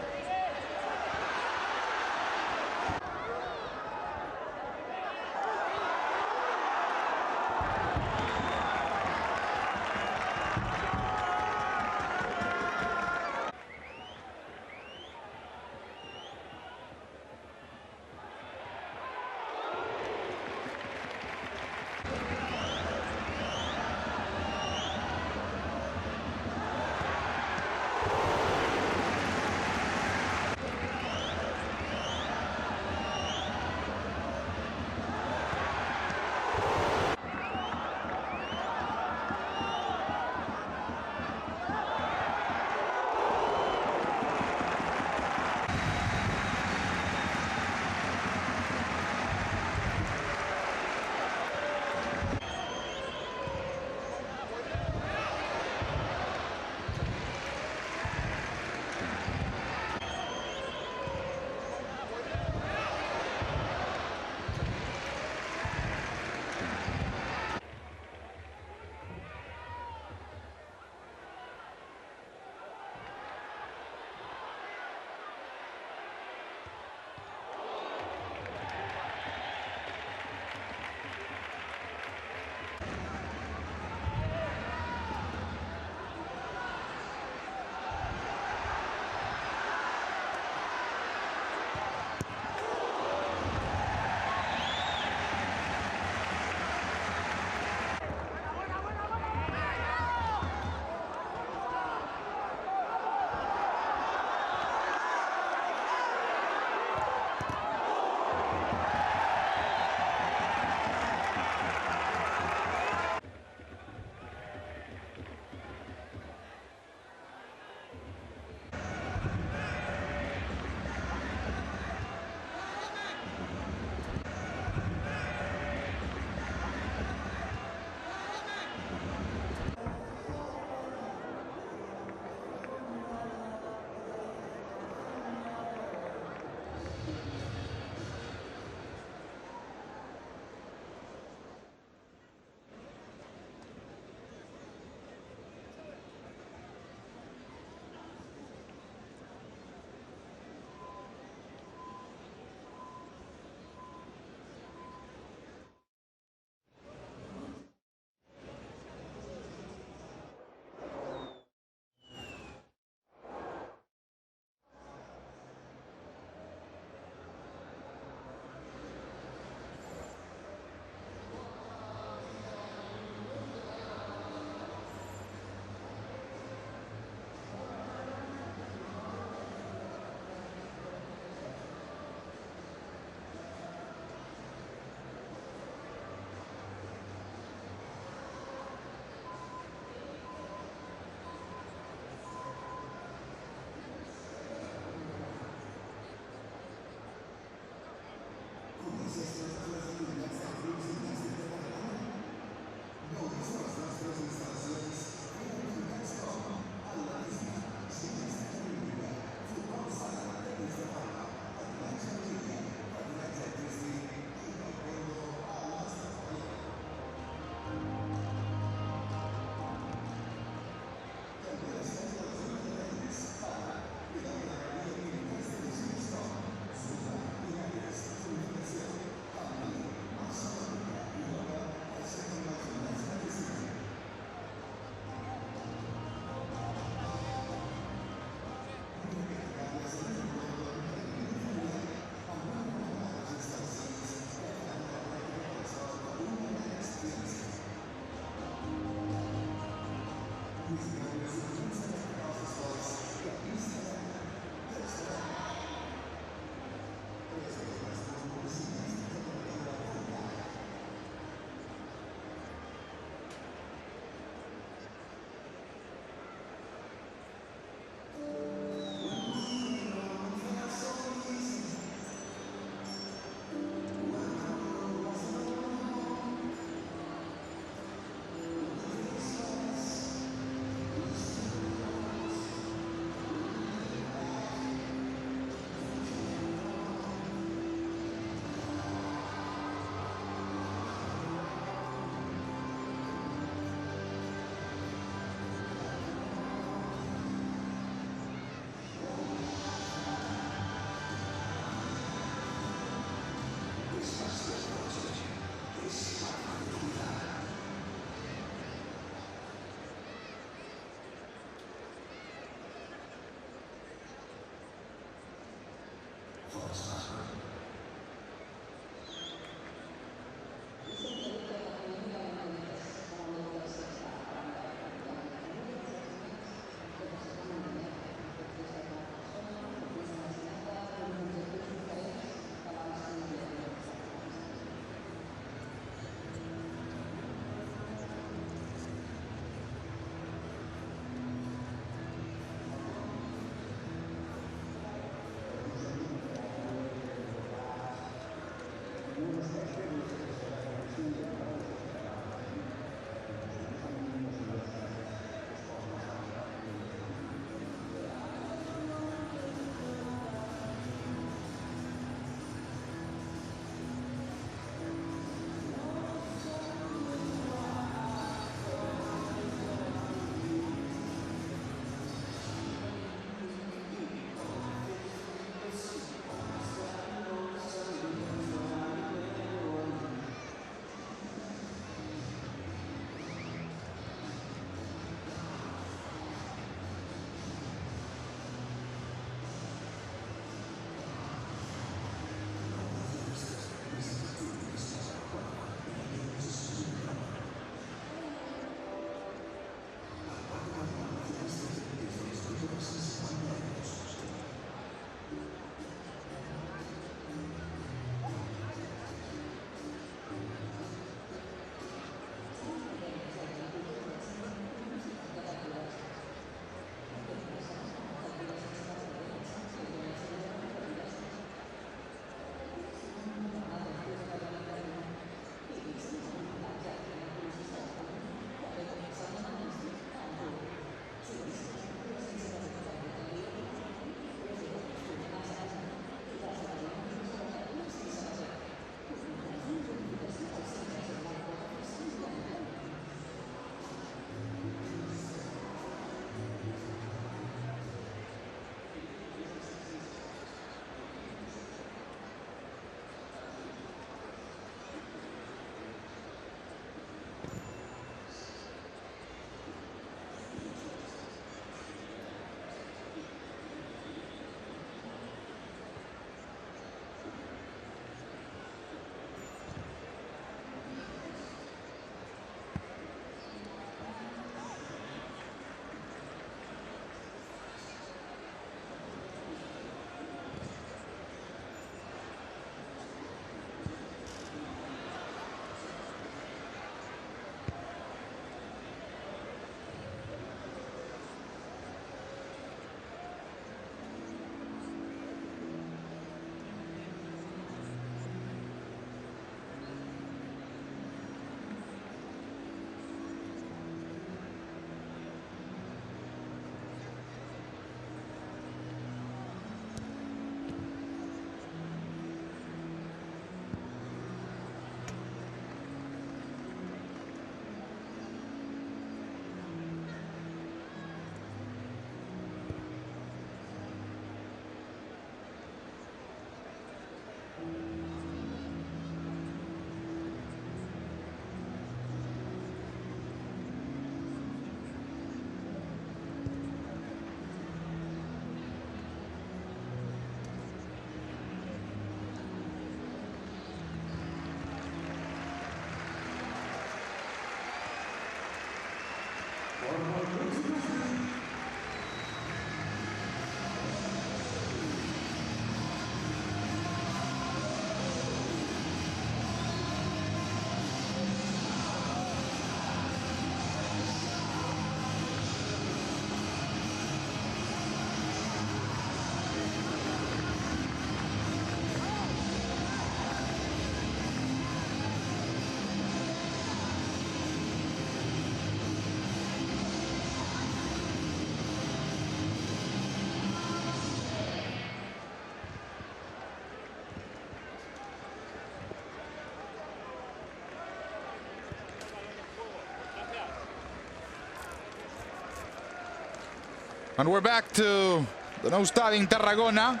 And we're back to the No Stadium in Tarragona,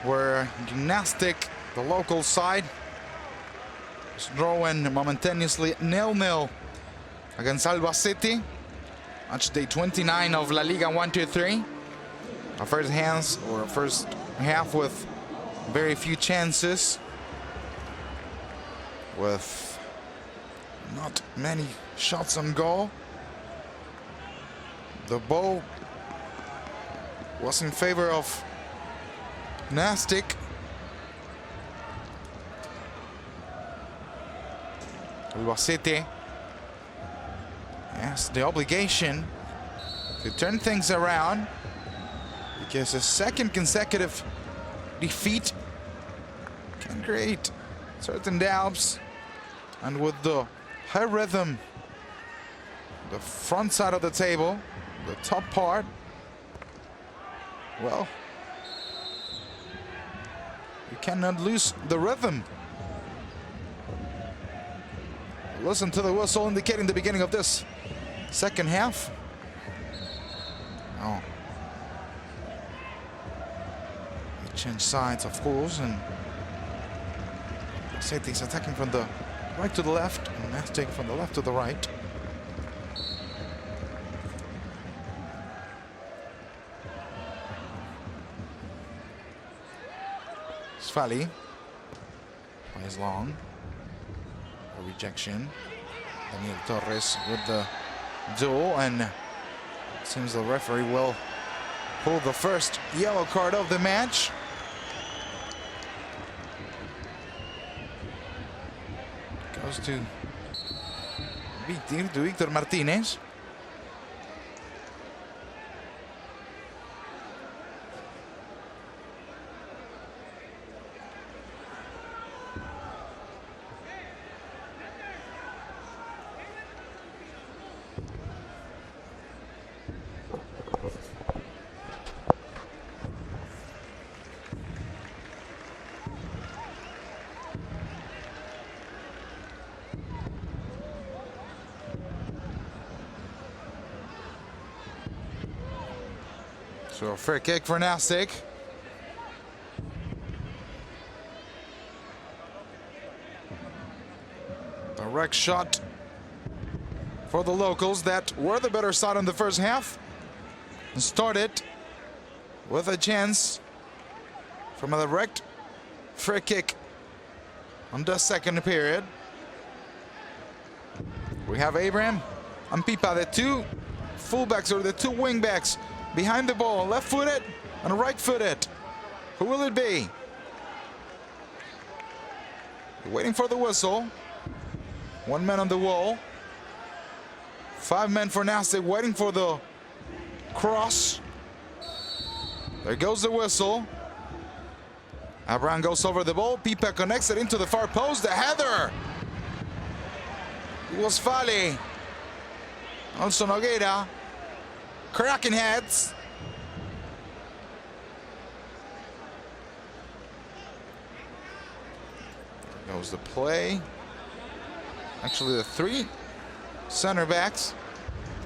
where Nástic, the local side, is drawing momentaneously 0-0 against Albacete. Match day 29 of La Liga 1-2-3. Our first half with very few chances, with not many shots on goal. The ball was in favor of Nástic. Albacete has the obligation to turn things around, because a second consecutive defeat can create certain doubts. And with the high rhythm, the front side of the table, the top part, well, you cannot lose the rhythm. Listen to the whistle indicating the beginning of this second half. Oh. They change sides, of course, and Albacete attacking from the right to the left, and Nástic from the left to the right. Svali plays long. A rejection. Daniel Torres with the duel, and it seems the referee will pull the first yellow card of the match. Goes to Victor Martinez. So a free kick for Nástic. Direct shot for the locals that were the better side in the first half, and started with a chance from a direct free kick on the second period. We have Abraham and Pipa, the two fullbacks or the two wingbacks behind the ball, left-footed and right-footed. Who will it be? Waiting for the whistle. One man on the wall. 5 men for Nástic waiting for the cross. There goes the whistle. Abraham goes over the ball. Pipa connects it into the far post. The header. It was Fali. Also Nogueira. Cracking heads. There goes the play. Actually, the three center backs,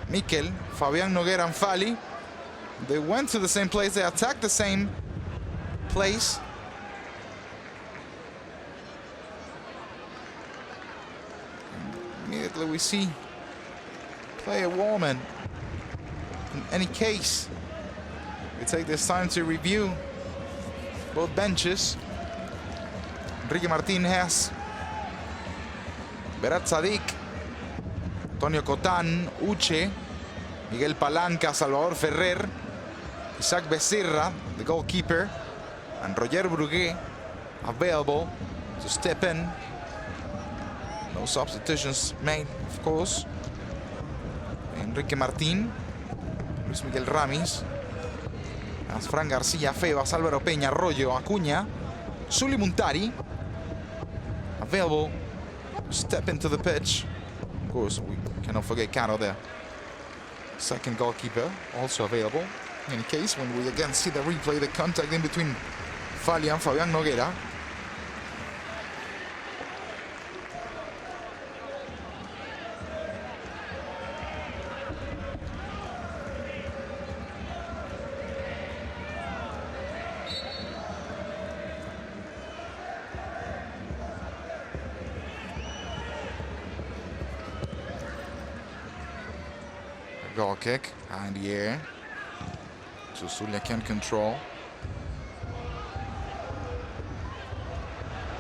Mikel, Fabián Nogueira, and Fali, they went to the same place. They attacked the same place. Immediately we see play a woman. In any case, we take this time to review both benches. Enrique Martín has Berat Sadik, Antonio Cotan, Uche, Miguel Palanca, Salvador Ferrer, Isaac Becerra, the goalkeeper, and Roger Brugué available to step in. No substitutions made, of course. Enrique Martín, Luis Miguel Ramis, Fran García, Febas, Álvaro Peña, Arroyo, Acuña, Suli Muntari, available to step into the pitch. Of course, we cannot forget Cano, the second goalkeeper, also available. In any case, when we again see the replay, the contact in between Fali and Fabián Nogueira. goal kick. High in the air. Susulia can control.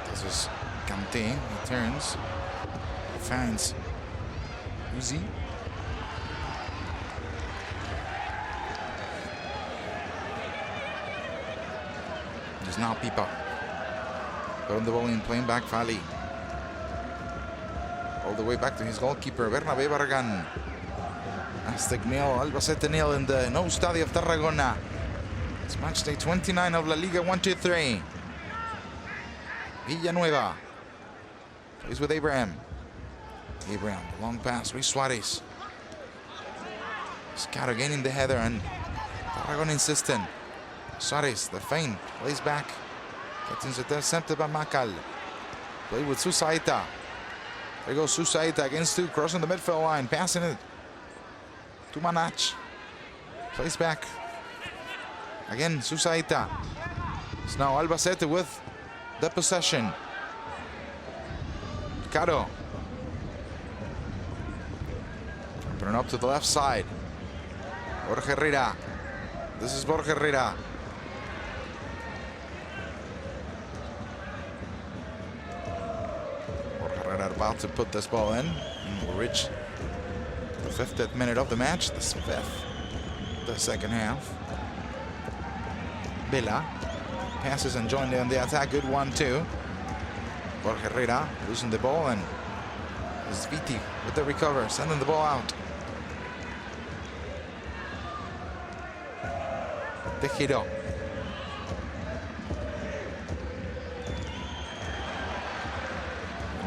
This is Kante. He turns. He finds Uzi. There's now Pipa. Putting the ball in, playing back Fali. All the way back to his goalkeeper, Bernabé Barragan. Nástic 0, Albacete 0 in the No Stadio of Tarragona. It's match day 29 of La Liga 1-2-3. Villanueva plays with Abraham. Abraham, long pass, Luis Suarez. Scatter gaining the header and Tarragona insistent. Suarez, the feint, plays back. Gets intercepted by Macal. Play with Susaita. There goes Susaita against two, crossing the midfield line, passing it to Manach. Plays back. Again, Susaita. It's now Albacete with the possession. Caro. Putting up to the left side. Borja Herrera. This is Borja Herrera. About to put this ball in, and we'll reach the 50th minute of the match, the 5th, the second half. Villa passes and joined in the attack. Good 1-2. Borja Herrera losing the ball, and it's Viti with the recover, sending the ball out. Tejido.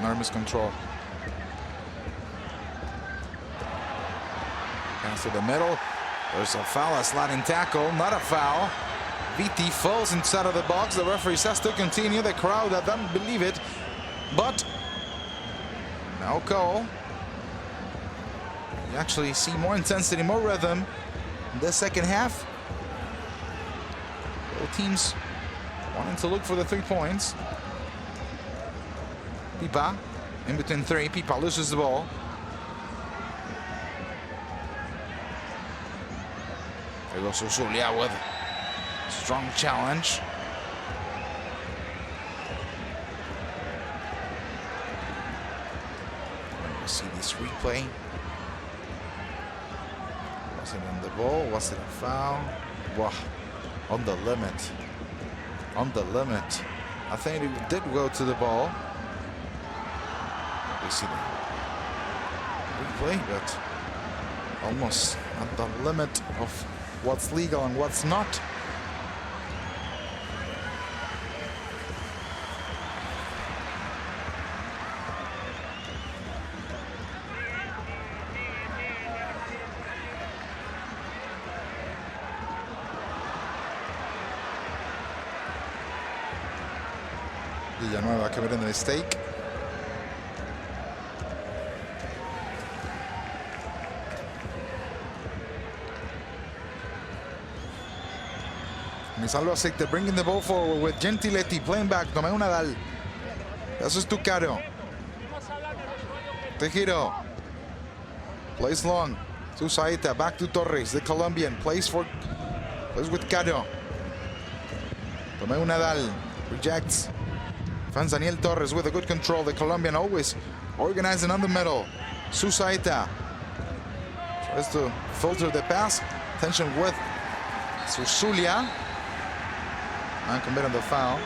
Enormous control. Pass to the middle. There's a foul, a sliding tackle, not a foul. Viti falls inside of the box. The referee says to continue. The crowd doesn't believe it, but no call. You actually see more intensity, more rhythm in the second half. Both teams wanting to look for the 3 points. Pipa in between three. Pipa loses the ball. There goes Susulia with a strong challenge. We see this replay. Was it on the ball? Was it a foul? Wow, on the limit. On the limit. I think it did go to the ball. We see the replay, but almost at the limit of what's legal and what's not. Villanueva committing the mistake. Albacete bringing the ball forward with Gentiletti playing back. Tomeu Nadal. This is Tucaro. Tejido. Plays long. Susaita back to Torres. The Colombian plays with Caro. Tomeu Nadal rejects. Finds Daniel Torres with a good control. The Colombian always organizing on the middle. Susaita tries to filter the pass. Tension with Susulia. Man committing the foul.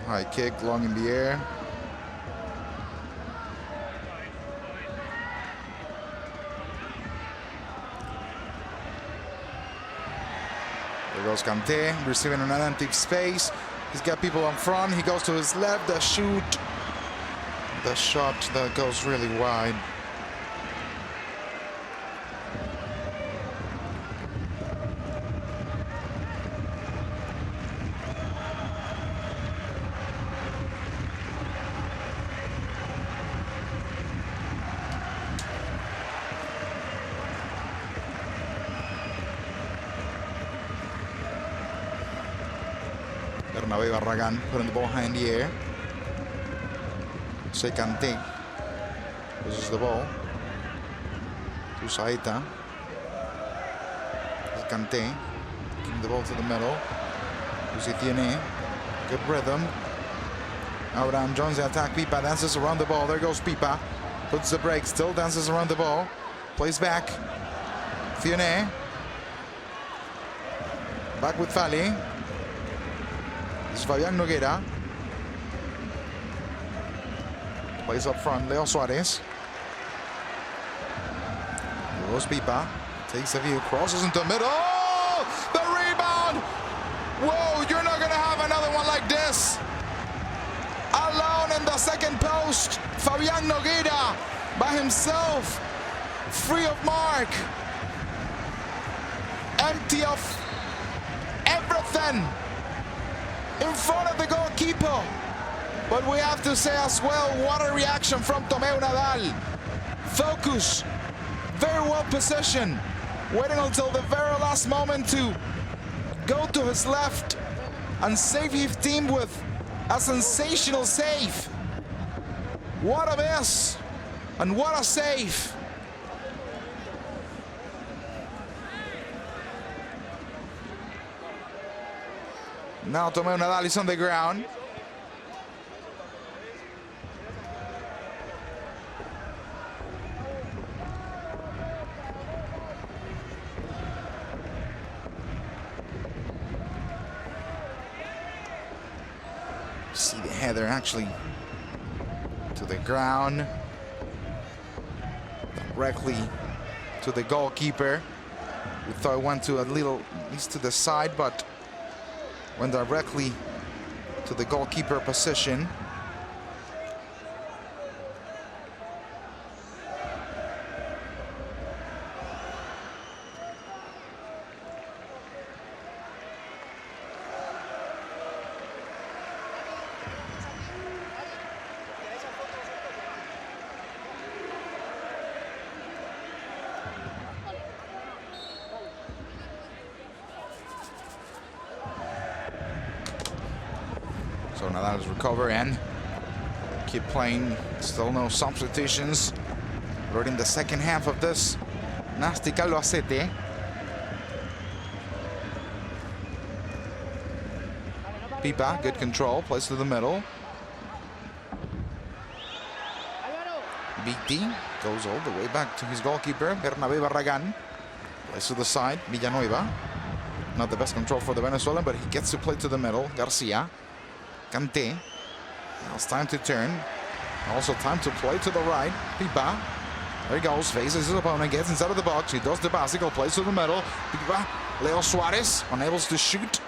High kick, long in the air. There goes Kante, receiving an empty space. He's got people on front. He goes to his left. The shoot. The shot that goes really wide. Barragan putting the ball high in the air. Kante loses the ball to Saita. Kante giving the ball to the middle. Tiene good rhythm. Abraham joins the attack. Pipa dances around the ball. There goes Pipa. Puts the break. Still dances around the ball. Plays back. Tiene back with Fali. This is Fabian Nogueira. Plays up front, Leo Suarez. Goes Pipa. Takes a view, crosses into the middle. Oh! The rebound! Whoa, you're not going to have another one like this. Alone in the second post. Fabian Nogueira by himself. Free of mark. Empty of everything. In front of the goalkeeper. But we have to say as well, what a reaction from Tomeu Nadal. Focus, very well positioned, waiting until the very last moment to go to his left and save his team with a sensational save. What a miss and what a save. Now Tomeu Nadal is on the ground. See the header actually to the ground. Directly to the goalkeeper. We thought it went to a little, at least to the side, but went directly to the goalkeeper position. So Nadal's recover and keep playing. Still no substitutions. We're in the second half of this Nástic Albacete. Pipa, good control, plays to the middle. BT goes all the way back to his goalkeeper, Bernabé Barragan. Plays to the side, Villanueva. Not the best control for the Venezuelan, but he gets to play to the middle. Garcia. Kante. Now it's time to turn. Also time to play to the right. Pipa. There he goes. Faces his opponent. Gets inside of the box. He does the basical. Plays to the middle. Pipa. Leo Suarez. Unable to shoot.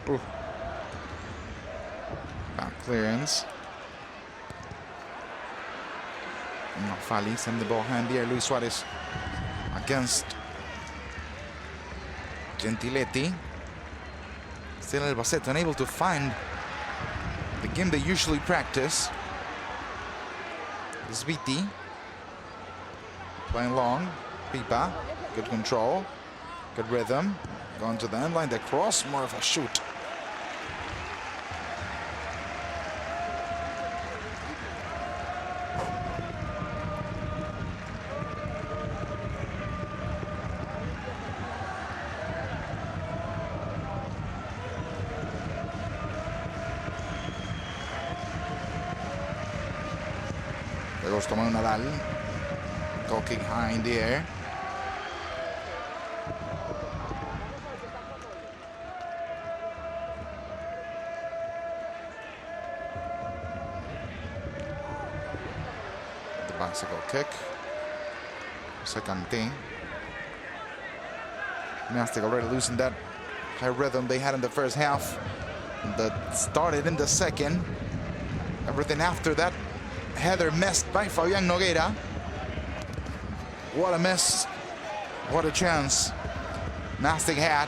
Ooh. Back clearance. Now Fali send the ball high in the air. Luis Suarez against Gentiletti. Still Albacete unable to find the game they usually practice. Sviti Playing long. Pipa. Good control. Good rhythm. Going to the end line. The cross. More of a shoot. There goes Tomo Nadal. Goal kick high in the air. The bicycle kick. Second thing. Nástic already losing that high rhythm they had in the first half. That started in the second. Everything after that. Header missed by Fabian Nogueira. What a miss. What a chance Nástic had.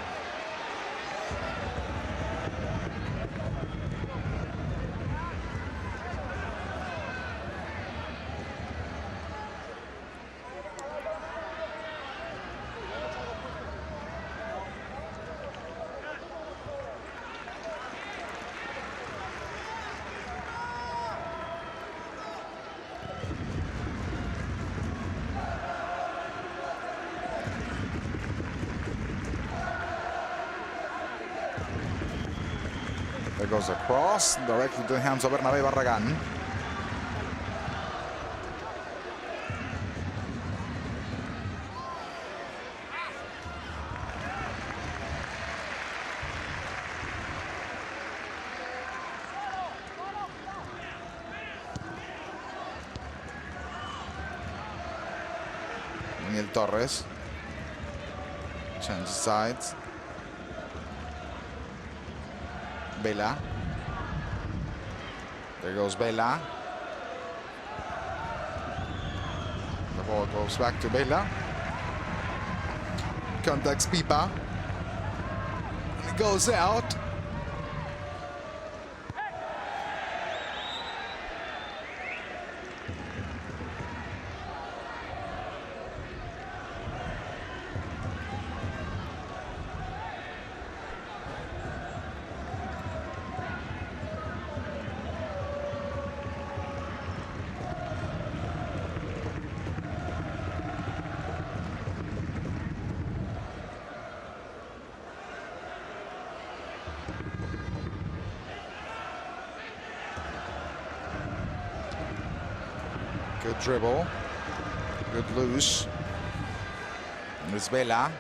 There goes across, directly to the hands of Bernabé Barragán. Daniel Torres. Change sides. Vela. There goes Vela. The ball goes back to Vela. Contacts Pipa. And it goes out. Good dribble. Good loose. And it's Vela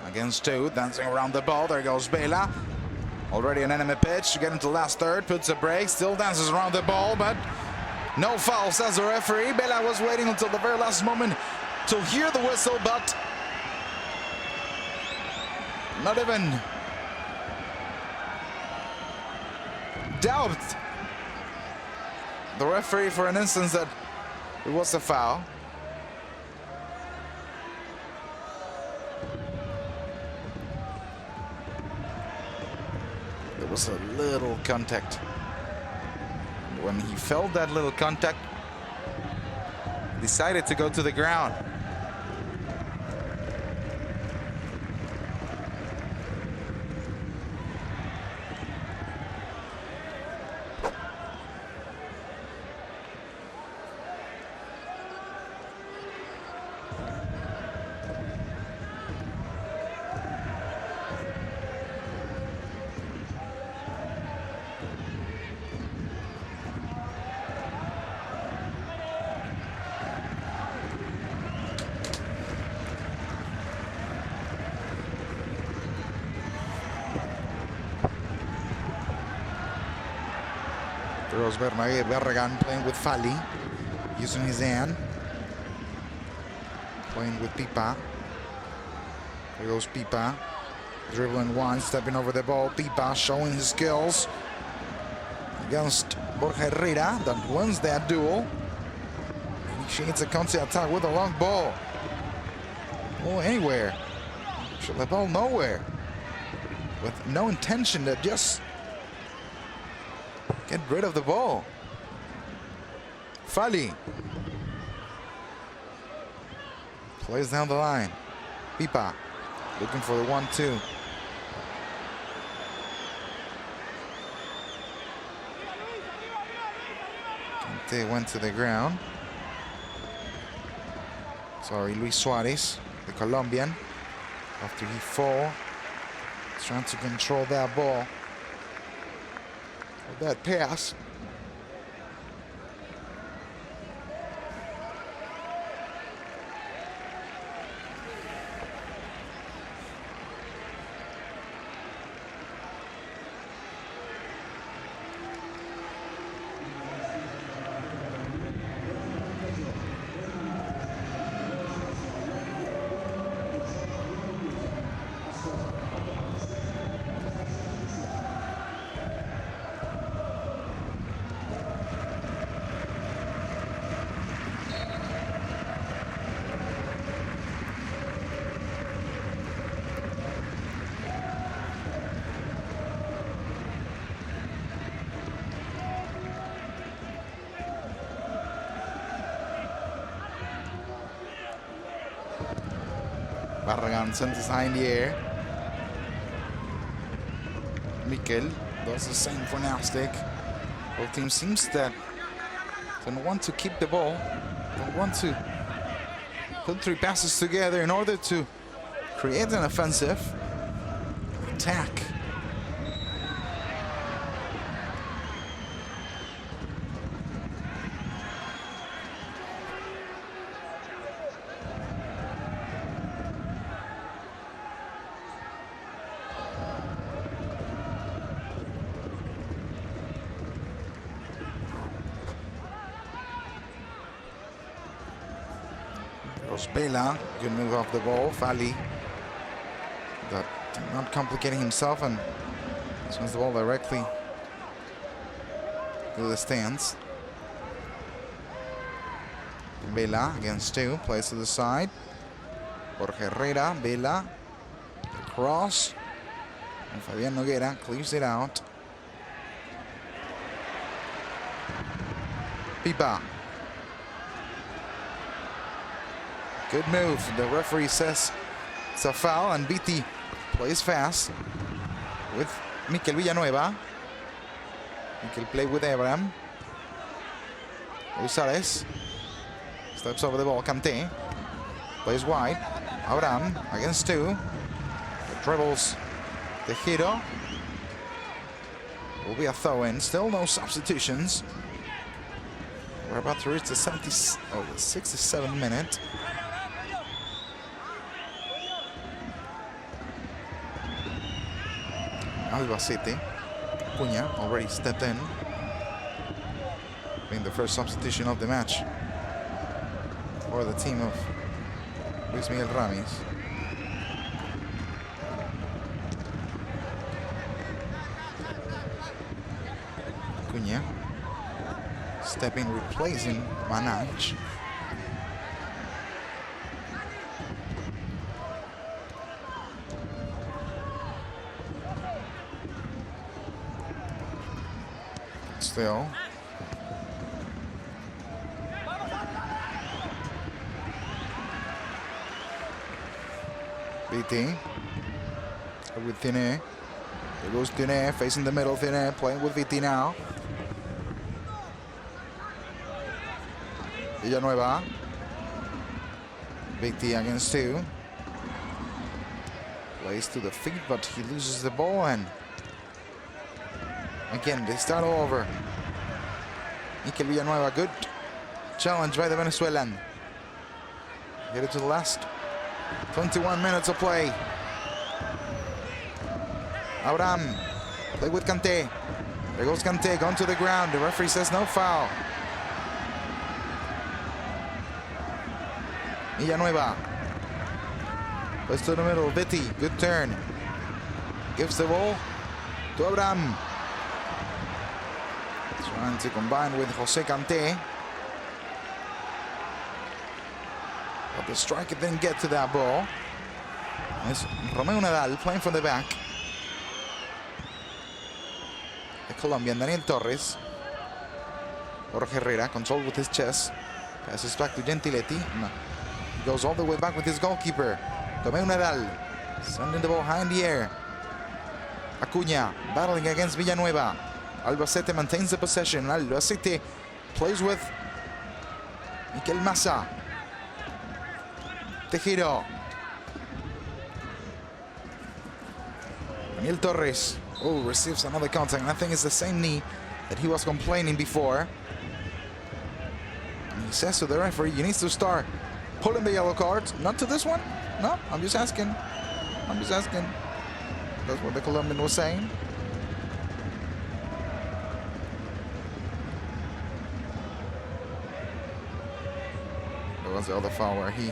against two, dancing around the ball. There goes Vela. Already an enemy pitch to get into the last third. Puts a break. Still dances around the ball, but no foul, says the referee. Vela was waiting until the very last moment to hear the whistle, but not even doubt the referee for an instance that it was a foul. There was a little contact. When he felt that little contact, decided to go to the ground. There goes Bernabé Barragán playing with Fali, using his hand. Playing with Pipa. There goes Pipa. Dribbling one, stepping over the ball. Pipa showing his skills against Borja Herrera that wins that duel. She needs a counter attack with a long ball. Oh, anywhere. Should the ball nowhere. With no intention to just get rid of the ball. Fali Plays down the line. Pipa looking for the 1-2. Kante went to the ground. Sorry, Luis Suarez, the Colombian, after he fall, trying to control that ball. With that pass. Barragan sends his high in the air. Mikel does the same for Nástic. Both teams seems that don't want to keep the ball, don't want to put 3 passes together in order to create an offensive attack. Bela, good move off the ball. Fali, that not complicating himself, and sends the ball directly to the stands. Bela against 2, plays to the side. Jorge Herrera, Bela, the cross, and Fabián Noguera clears it out. Pipa. Good move. The referee says it's a foul, and BT plays fast with Mikel Villanueva. Mikel play with Abraham. Luis steps over the ball. Kante plays wide. Abraham against 2. Dribbles the Hero. Will be a throw-in. Still no substitutions. We're about to reach the 67th minute. Albacete, Cunha already stepped in, being the first substitution of the match for the team of Luis Miguel Ramis. Cunha stepping, replacing Manach. Still. BT with Tine. There goes Tine, facing the middle. Tine playing with VT now. Villanueva. BT against 2. Plays to the feet, but he loses the ball, and again, they start all over. Mikel Villanueva, good challenge by the Venezuelan. Get it to the last 21 minutes of play. Abraham, play with Kante. There goes Kante, gone to the ground. The referee says no foul. Villanueva. Plays to the middle, Vitti, good turn. Gives the ball to Abraham. Trying to combine with Jose Kante. But the striker didn't get to that ball. It's Romeo Nadal playing from the back. The Colombian Daniel Torres. Jorge Herrera controlled with his chest. Passes back to Gentiletti. He goes all the way back with his goalkeeper. Tomeu Nadal sending the ball high in the air. Acuña battling against Villanueva. Albacete maintains the possession. Albacete plays with Mikel Massa. Tejero. Daniel Torres. Oh, receives another contact. And I think it's the same knee that he was complaining before. And he says to the referee, you need to start pulling the yellow cards. Not to this one. No, I'm just asking. I'm just asking. That's what the Colombian was saying. There was the other foul where he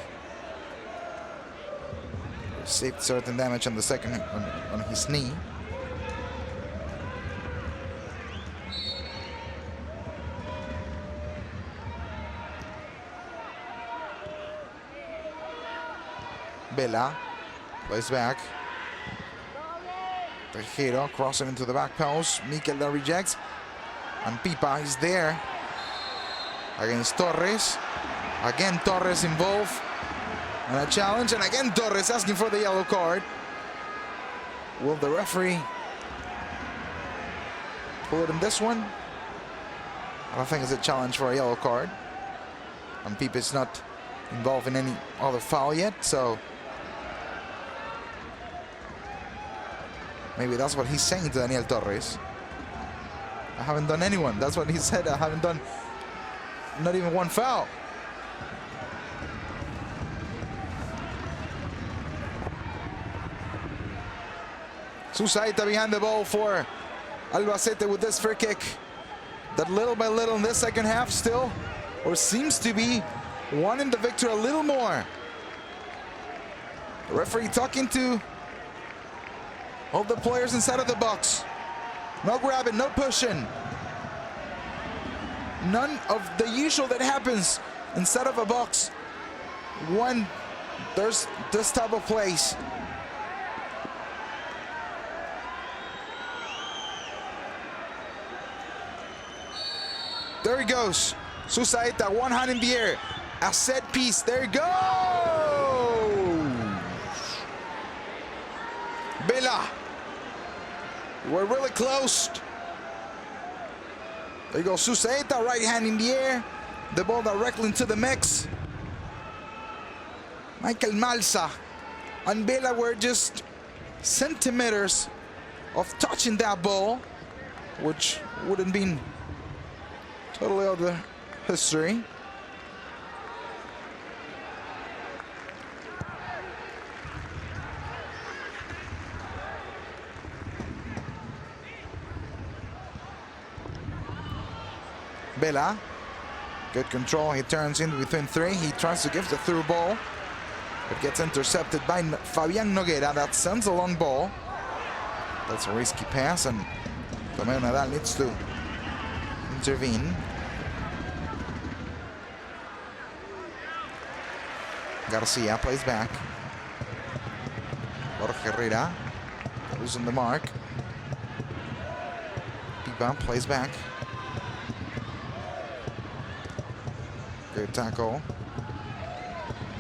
received certain damage on the second on his knee. Bela plays back. Tejero crossing into the back post. Mikel that rejects. And Pipa is there against Torres. Again, Torres involved. And a challenge. And again, Torres asking for the yellow card. Will the referee pull it in this one? I don't think it's a challenge for a yellow card. And Pipa is not involved in any other foul yet, so maybe that's what he's saying to Daniel Torres. I haven't done anyone. That's what he said. I haven't done not even one foul. Susaita behind the ball for Albacete with this free kick. That little by little in this second half still, or seems to be, wanting the victory a little more. The referee talking to all the players inside of the box. No grabbing, no pushing. None of the usual that happens inside of a box when there's this type of plays. There he goes. Susaita, one hand in the air. A set piece. There he goes. Bela. We're really close. There you go. Susaita, right hand in the air. The ball directly into the mix. Michael Malsa and Bela were just centimeters of touching that ball, which wouldn't been totally out of the history. Bela, good control. He turns in between three. He tries to give the through ball, but gets intercepted by Fabian Noguera. That sends a long ball. That's a risky pass, and Tomeu Nadal needs to intervene. Garcia plays back. Jorge Herrera losing the mark. Pipa plays back. Good tackle.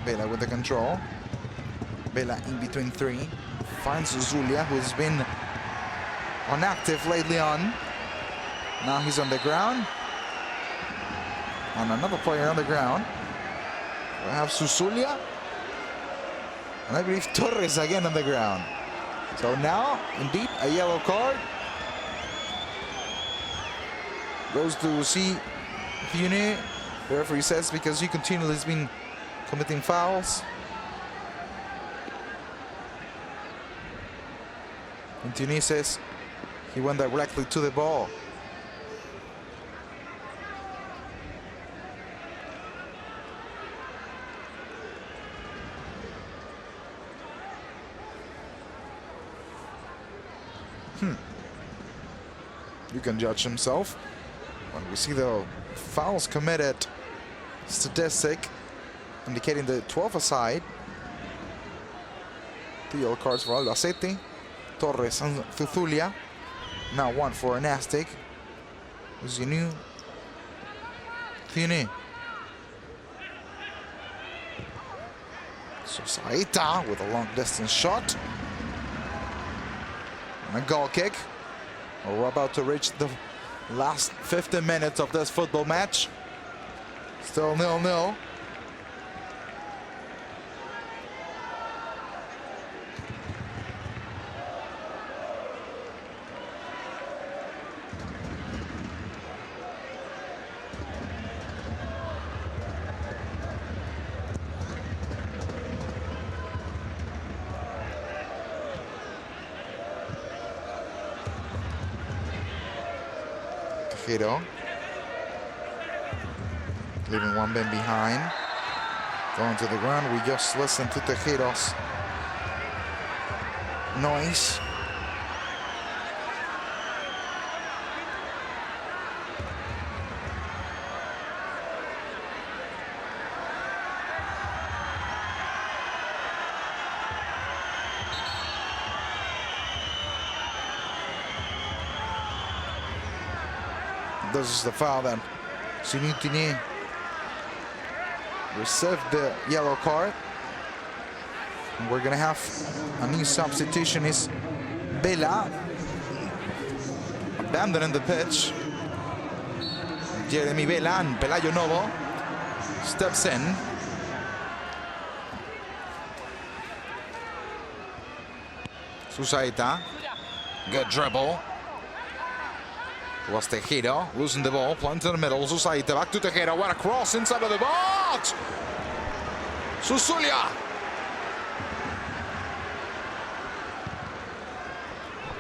Bela with the control. Bela in between three. Finds Zulia, who's been inactive lately on. Now he's on the ground. And another player on the ground. We have Suzulia. And I believe Torres again on the ground. So now, indeed, a yellow card. Goes to see Thiune. The referee says because he continually has been committing fouls. And Thiune says he went directly to the ball. You can judge himself. When we see the fouls committed statistic indicating the 12 aside. 2 yellow cards for Albacete, Torres and Zuzulia. Now one for Nástic. Zinu. Thiune. Susaita with a long-distance shot. And a goal kick. We're about to reach the last 15 minutes of this football match. Still 0-0. Tejero. Leaving one man behind. Going to the ground. We just listened to Tejero's noise. This is the foul then. Sinitini received the yellow card. And we're gonna have a new substitution. Is Bela abandoning the pitch. Jeremy Bela and Pelayo Novo steps in. Susaita, good dribble. Was Tejero losing the ball, playing to the middle. Susaita back to Tejero. What a cross inside of the box! Susulia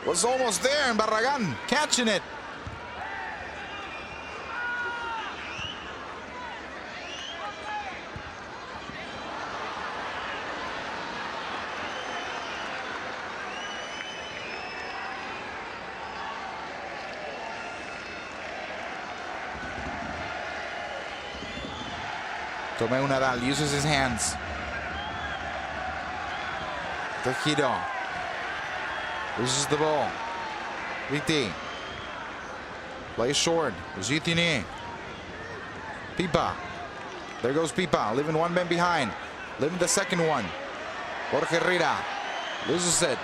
was almost there, and Barragan catching it. Tomeu Nadal uses his hands. Tejero loses the ball. Viti plays short. Zitine. Pipa. There goes Pipa, leaving one man behind. Leaving the second one. Jorge Herrera loses it.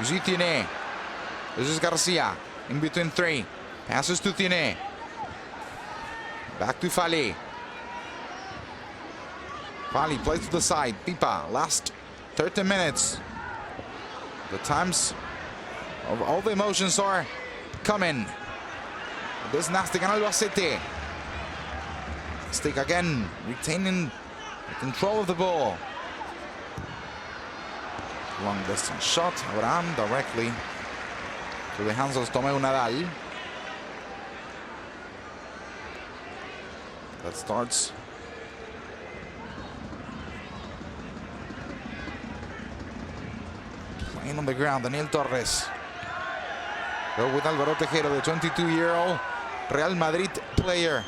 Zitine. This is Garcia. In between three. Passes to Tine. Back to Fali. Fali plays to the side. Pipa, last 30 minutes. The times of all the emotions are coming. This Nástic and Albacete. Nástic again retaining control of the ball. Long distance shot. Abraham directly to the hands of Tomeu Nadal. That starts playing on the ground. Daniel Torres. Go with Álvaro Tejero, the 22-year-old Real Madrid player.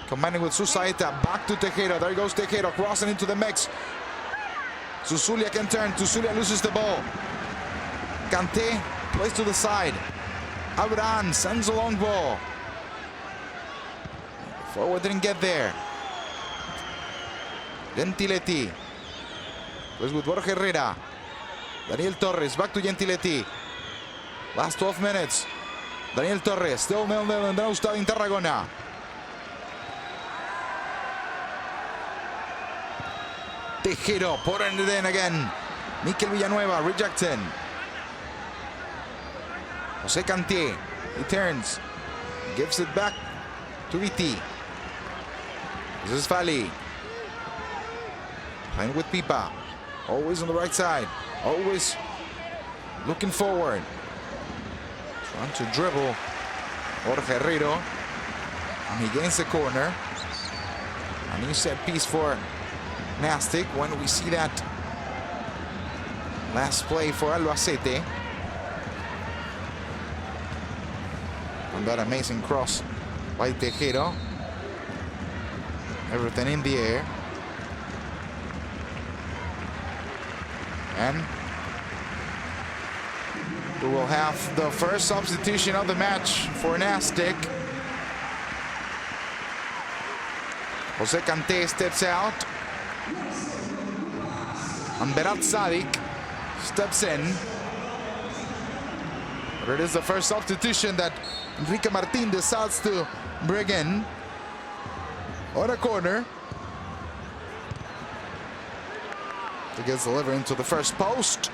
Combining with Susaita. Back to Tejero. There goes Tejero crossing into the mix. Susulia can turn. Susulia loses the ball. Kanté plays to the side. Abraham sends a long ball. Forward didn't get there. Gentileti. Plays with Jorge Herrera. Daniel Torres back to Gentileti. Last 12 minutes. Daniel Torres still 0-0 in Neustadt in Tarragona. Tejero putting it in again. Mikel Villanueva rejecting. Jose Kanté. He turns. Gives it back to Viti. This is Fali. Playing with Pipa. Always on the right side. Always looking forward. Trying to dribble Jorge Herrera. And he gains the corner. A new set piece for Nástic when we see that last play for Albacete. And that amazing cross by Tejero. Everything in the air. And we will have the first substitution of the match for Nástic. Jose Kanté steps out. And Berat Sadik steps in. But it is the first substitution that Enrique Martin decides to bring in. On a corner. It gets delivered into the first post.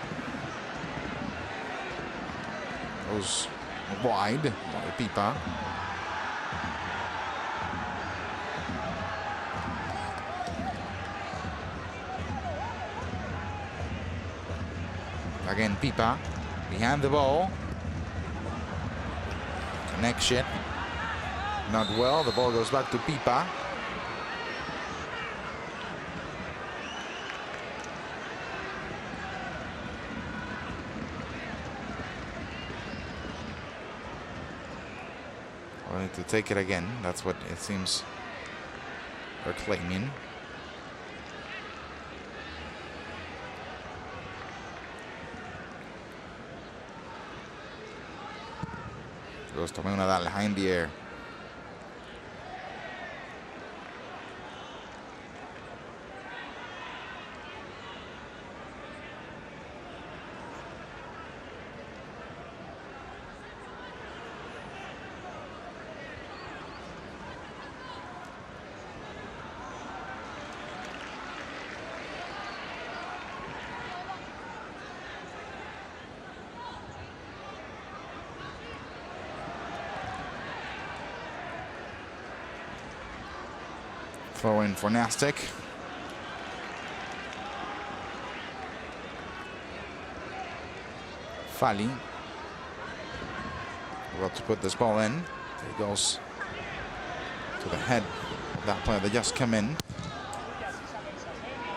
Goes wide. Pipa. Again, Pipa behind the ball. Connection. Not well. The ball goes back to Pipa. Going to take it again. That's what it seems they're claiming. Goes to Nadal high in the air. Throw in for Nástic. Fali. About to put this ball in. It goes to the head of that player that just come in.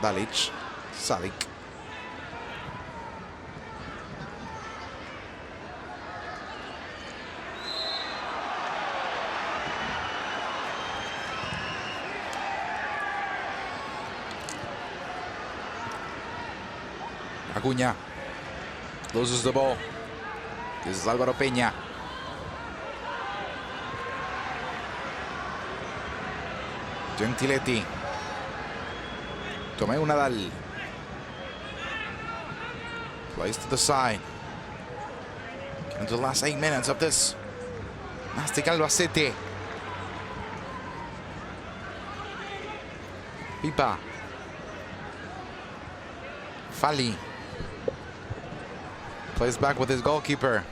Dalic. Sadik. Acuña loses the ball. This is Álvaro Peña. Gentiletti. Tomeu Nadal. Plays to the side. Into the last 8 minutes of this Nástic Albacete. Pipa. Fali. Plays back with his goalkeeper.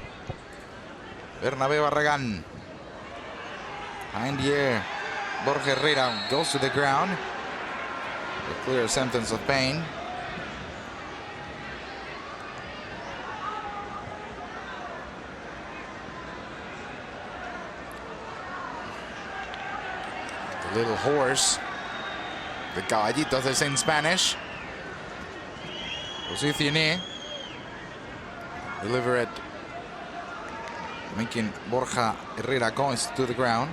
Bernabé Barragán. Behind the air. Borja Herrera goes to the ground. A clear sentence of pain. The little horse. The caballito, they say in Spanish. Posicioné. Deliver it, making Borja Herrera goes to the ground.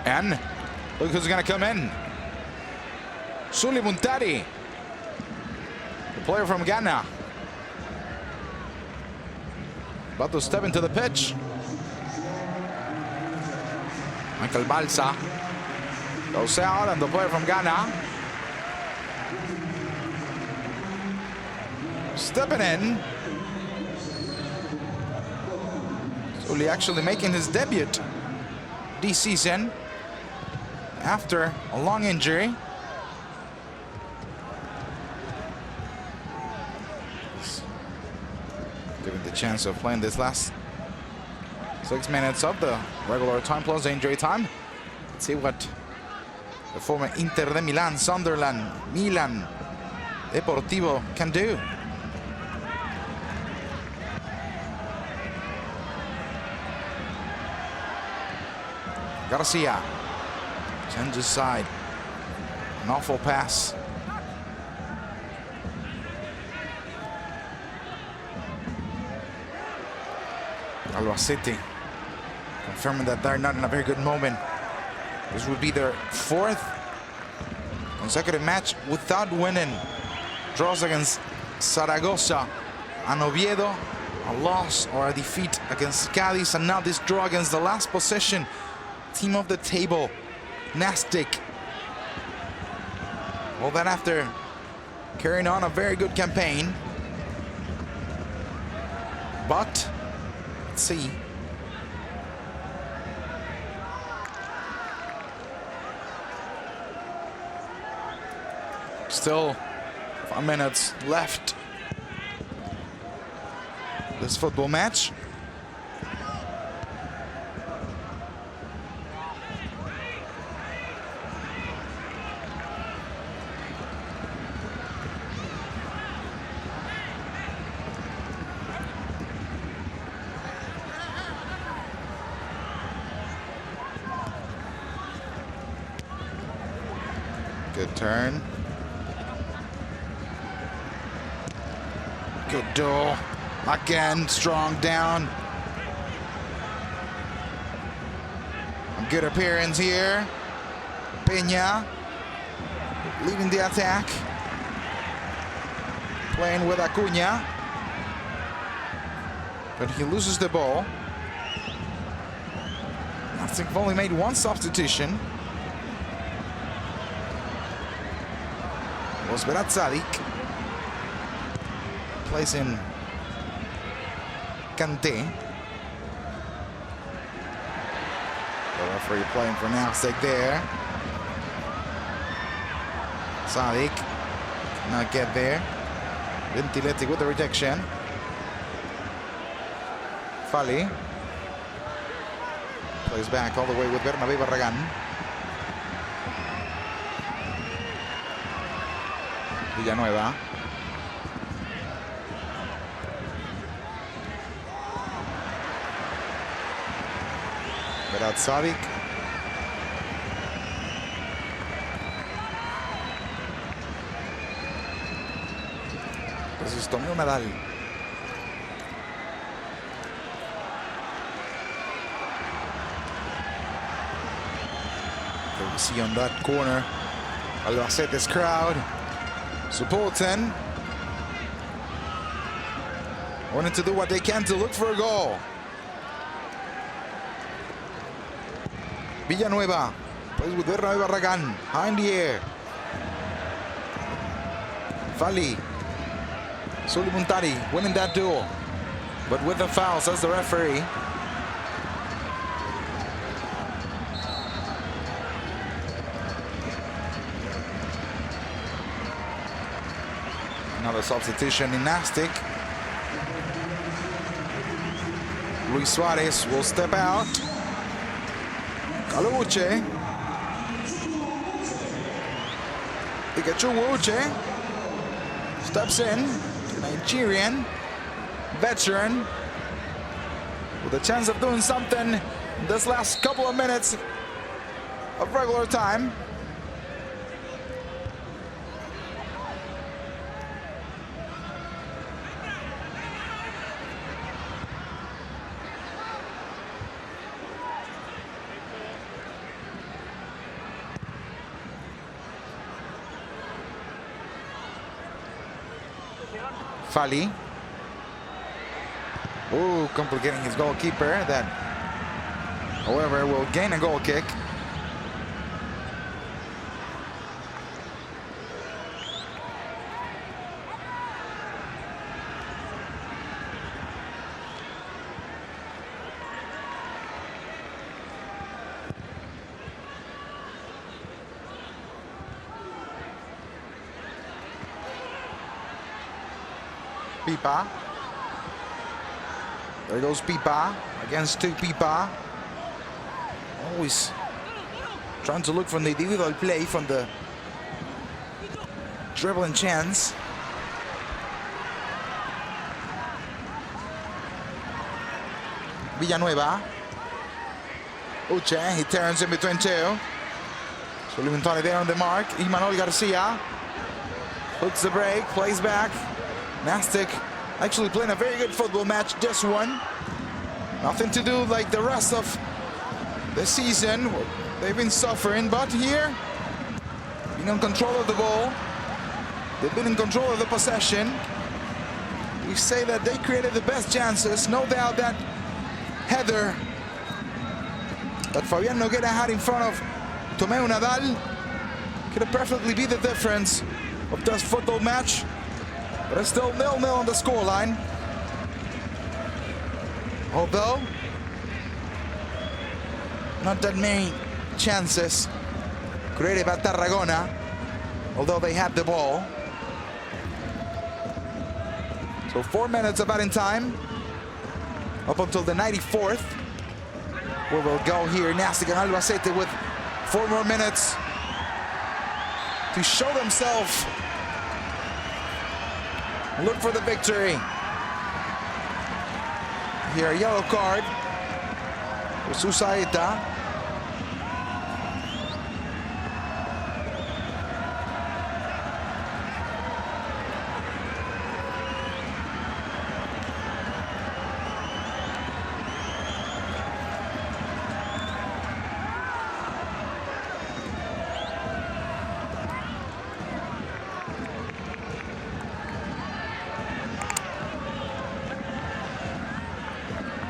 And look who's going to come in. Suli Muntari, the player from Ghana. About to step into the pitch. Michael Balsa goes out, and the player from Ghana stepping in. Suli actually making his debut this season after a long injury. He's given the chance of playing this last 6 minutes of the regular time plus injury time. Let's see what the former Inter de Milan, Sunderland, Milan, Deportivo can do. Garcia changes side. An awful pass. Albacete can confirming that they're not in a very good moment. This would be their 4th consecutive match without winning. Draws against Zaragoza and Oviedo, a loss or a defeat against Cádiz, and now this draw against the last possession team of the table, Nástic. All that after carrying on a very good campaign. But let's see. Still 5 minutes left this football match. Good turn. Good duel. Again, strong down. A good appearance here. Peña leading the attack. Playing with Acuña. But he loses the ball. Nástic have only made 1 substitution. Was Sadik. Plays in Kante. The referee playing for Nástic there. Sadik not get there. Ventileti with the rejection. Fali plays back all the way with Bernabé Barragán. Villanueva. Without Sadik. Entonces tomó medal. We see on that corner Albacete's crowd supporting, wanting to do what they can to look for a goal. Villanueva plays with Bernabé Barragán, high in the air. Fali, Suli Muntari winning that duel, but with the foul, says the referee. Another substitution in Nástic. Luis Suarez will step out. Kaluuche. Pikachu Wuche steps in. Nigerian veteran with a chance of doing something in this last couple of minutes of regular time. Fali. Ooh, complicating his goalkeeper. That, however, will gain a goal kick. Pipa. There goes Pipa against 2 Pipa. Always trying to look from the individual play, from the dribbling chance. Villanueva. Uche, he turns in between 2. Sulimentani there on the mark. Imanol Garcia puts the break, plays back. Nástic actually playing a very good football match, this one. Nothing to do like the rest of this season. They've been suffering, but here, being in control of the ball, they've been in control of the possession. We say that they created the best chances. No doubt that header that Fabián Noguera had in front of Tomeu Nadal could have perfectly be the difference of this football match. But it's still 0-0 on the scoreline. Although, not that many chances created by Tarragona, although they had the ball. So 4 minutes of adding time, up until the 94th. We will go here, Nástic and Albacete with 4 more minutes to show themselves. Look for the victory. Here, a yellow card for Susaeta.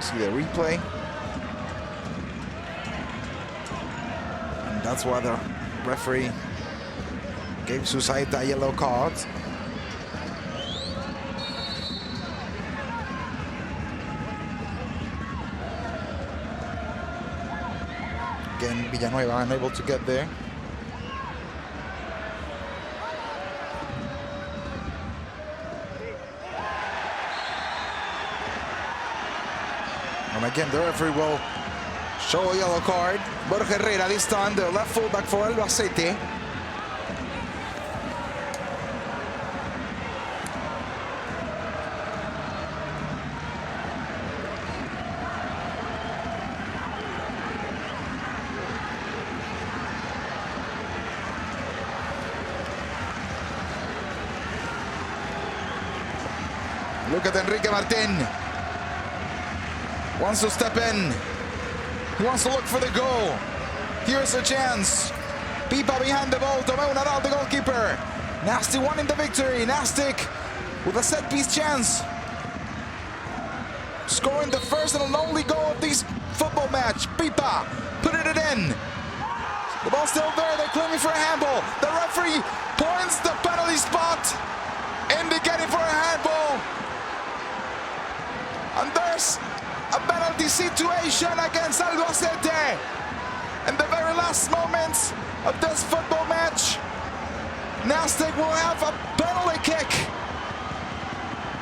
See the replay. And that's why the referee gave Susaeta a yellow card. Again, Villanueva unable to get there. And again, the referee will show a yellow card. Borja Herrera this time, the left fullback for Albacete. Look at Enrique Martin. Wants to step in. He wants to look for the goal. Here's a chance. Pipa behind the ball. Tomeu Nadal, the goalkeeper. Nástic wanting the victory. Nástic with a set-piece chance. Scoring the first and only goal of this football match. Pipa putting it in. The ball's still there. They're claiming for a handball. The referee points the penalty spot, indicating for a handball. And there's a penalty situation against Albacete in the very last moments of this football match. Nástic will have a penalty kick.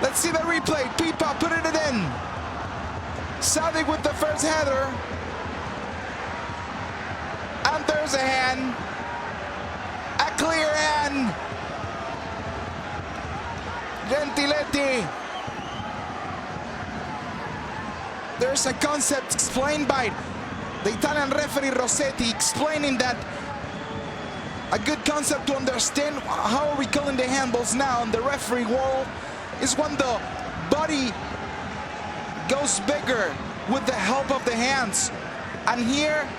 Let's see the replay. Pipa putting it in. Sadik with the first header. And there's a hand. A clear hand. Gentiletti. There's a concept explained by the Italian referee Rossetti, explaining that a good concept to understand how are we calling the handballs now on the referee wall is when the body goes bigger with the help of the hands. And here,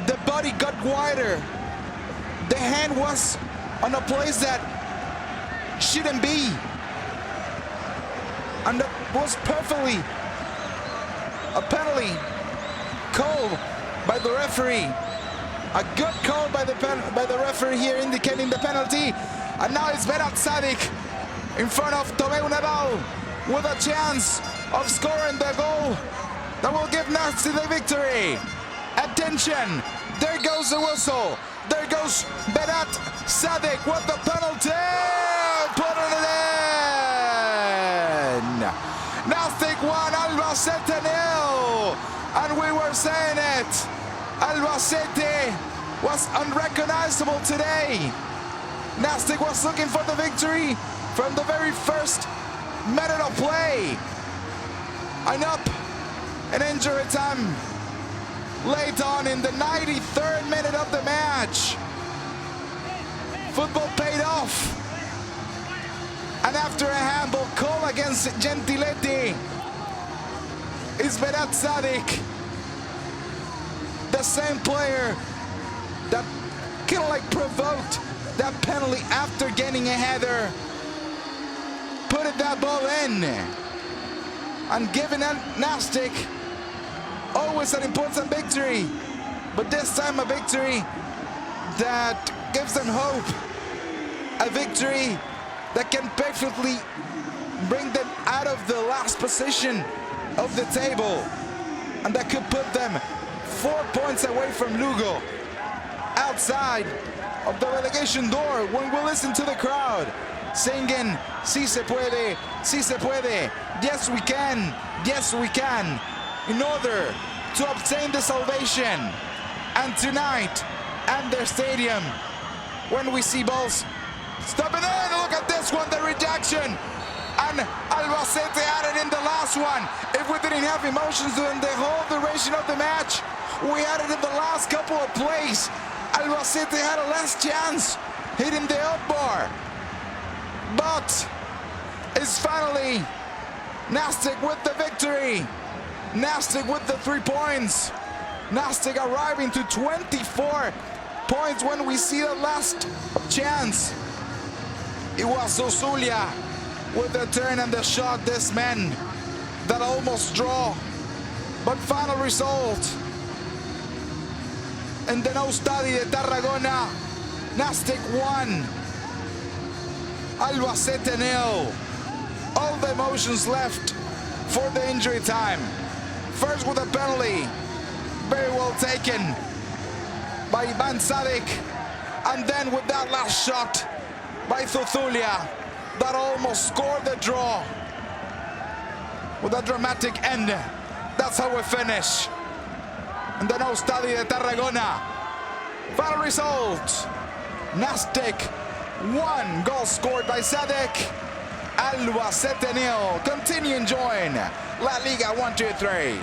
the body got wider. The hand was on a place that shouldn't be. And that was perfectly a penalty call by the referee. A good call by the referee here, indicating the penalty. And now it's Berat Sadik in front of Tomeu Nadal with a chance of scoring the goal that will give Nástic the victory. Attention, there goes the whistle. There goes Berat Sadik with the penalty. Putting it in. Nástic 1, Albacete 0. And we were saying it. Albacete was unrecognizable today. Nástic was looking for the victory from the very first minute of play. And up in injury time late on in the 93rd minute of the match. Football paid off. And after a handball call against Gentiletti, it's Berat Sadik the same player that kind of like provoked that penalty after getting a header, put that ball in, and giving Nástic always an important victory, but this time a victory that gives them hope, a victory that can perfectly bring them out of the last position of the table, and that could put them 4 points away from Lugo, outside of the relegation door, when we listen to the crowd singing "Si se puede, si se puede, yes we can, yes we can," in order to obtain the salvation. And tonight, at their stadium, when we see balls stopping in, look at this one, the rejection, and Albacete had it in the last one. If we didn't have emotions during the whole duration of the match, we had it in the last couple of plays. Albacete had a last chance, hitting the up bar, but it's finally Nástic with the victory. Nástic with the 3 points. Nástic arriving to 24 points when we see the last chance. It was Osulia with the turn and the shot, this man that almost draw, but final result in the Nástic de Tarragona, Nástic 1, Albacete 0. All the emotions left for the injury time. First with a penalty, very well taken by Ivan Sadik, and then with that last shot by Thuthulia that almost scored the draw. With a dramatic end, that's how we finish in the Nástic de Tarragona. Final result, Nástic 1, goal scored by Sadik, Albacete 0. Continue enjoying La Liga 1, 2, 3.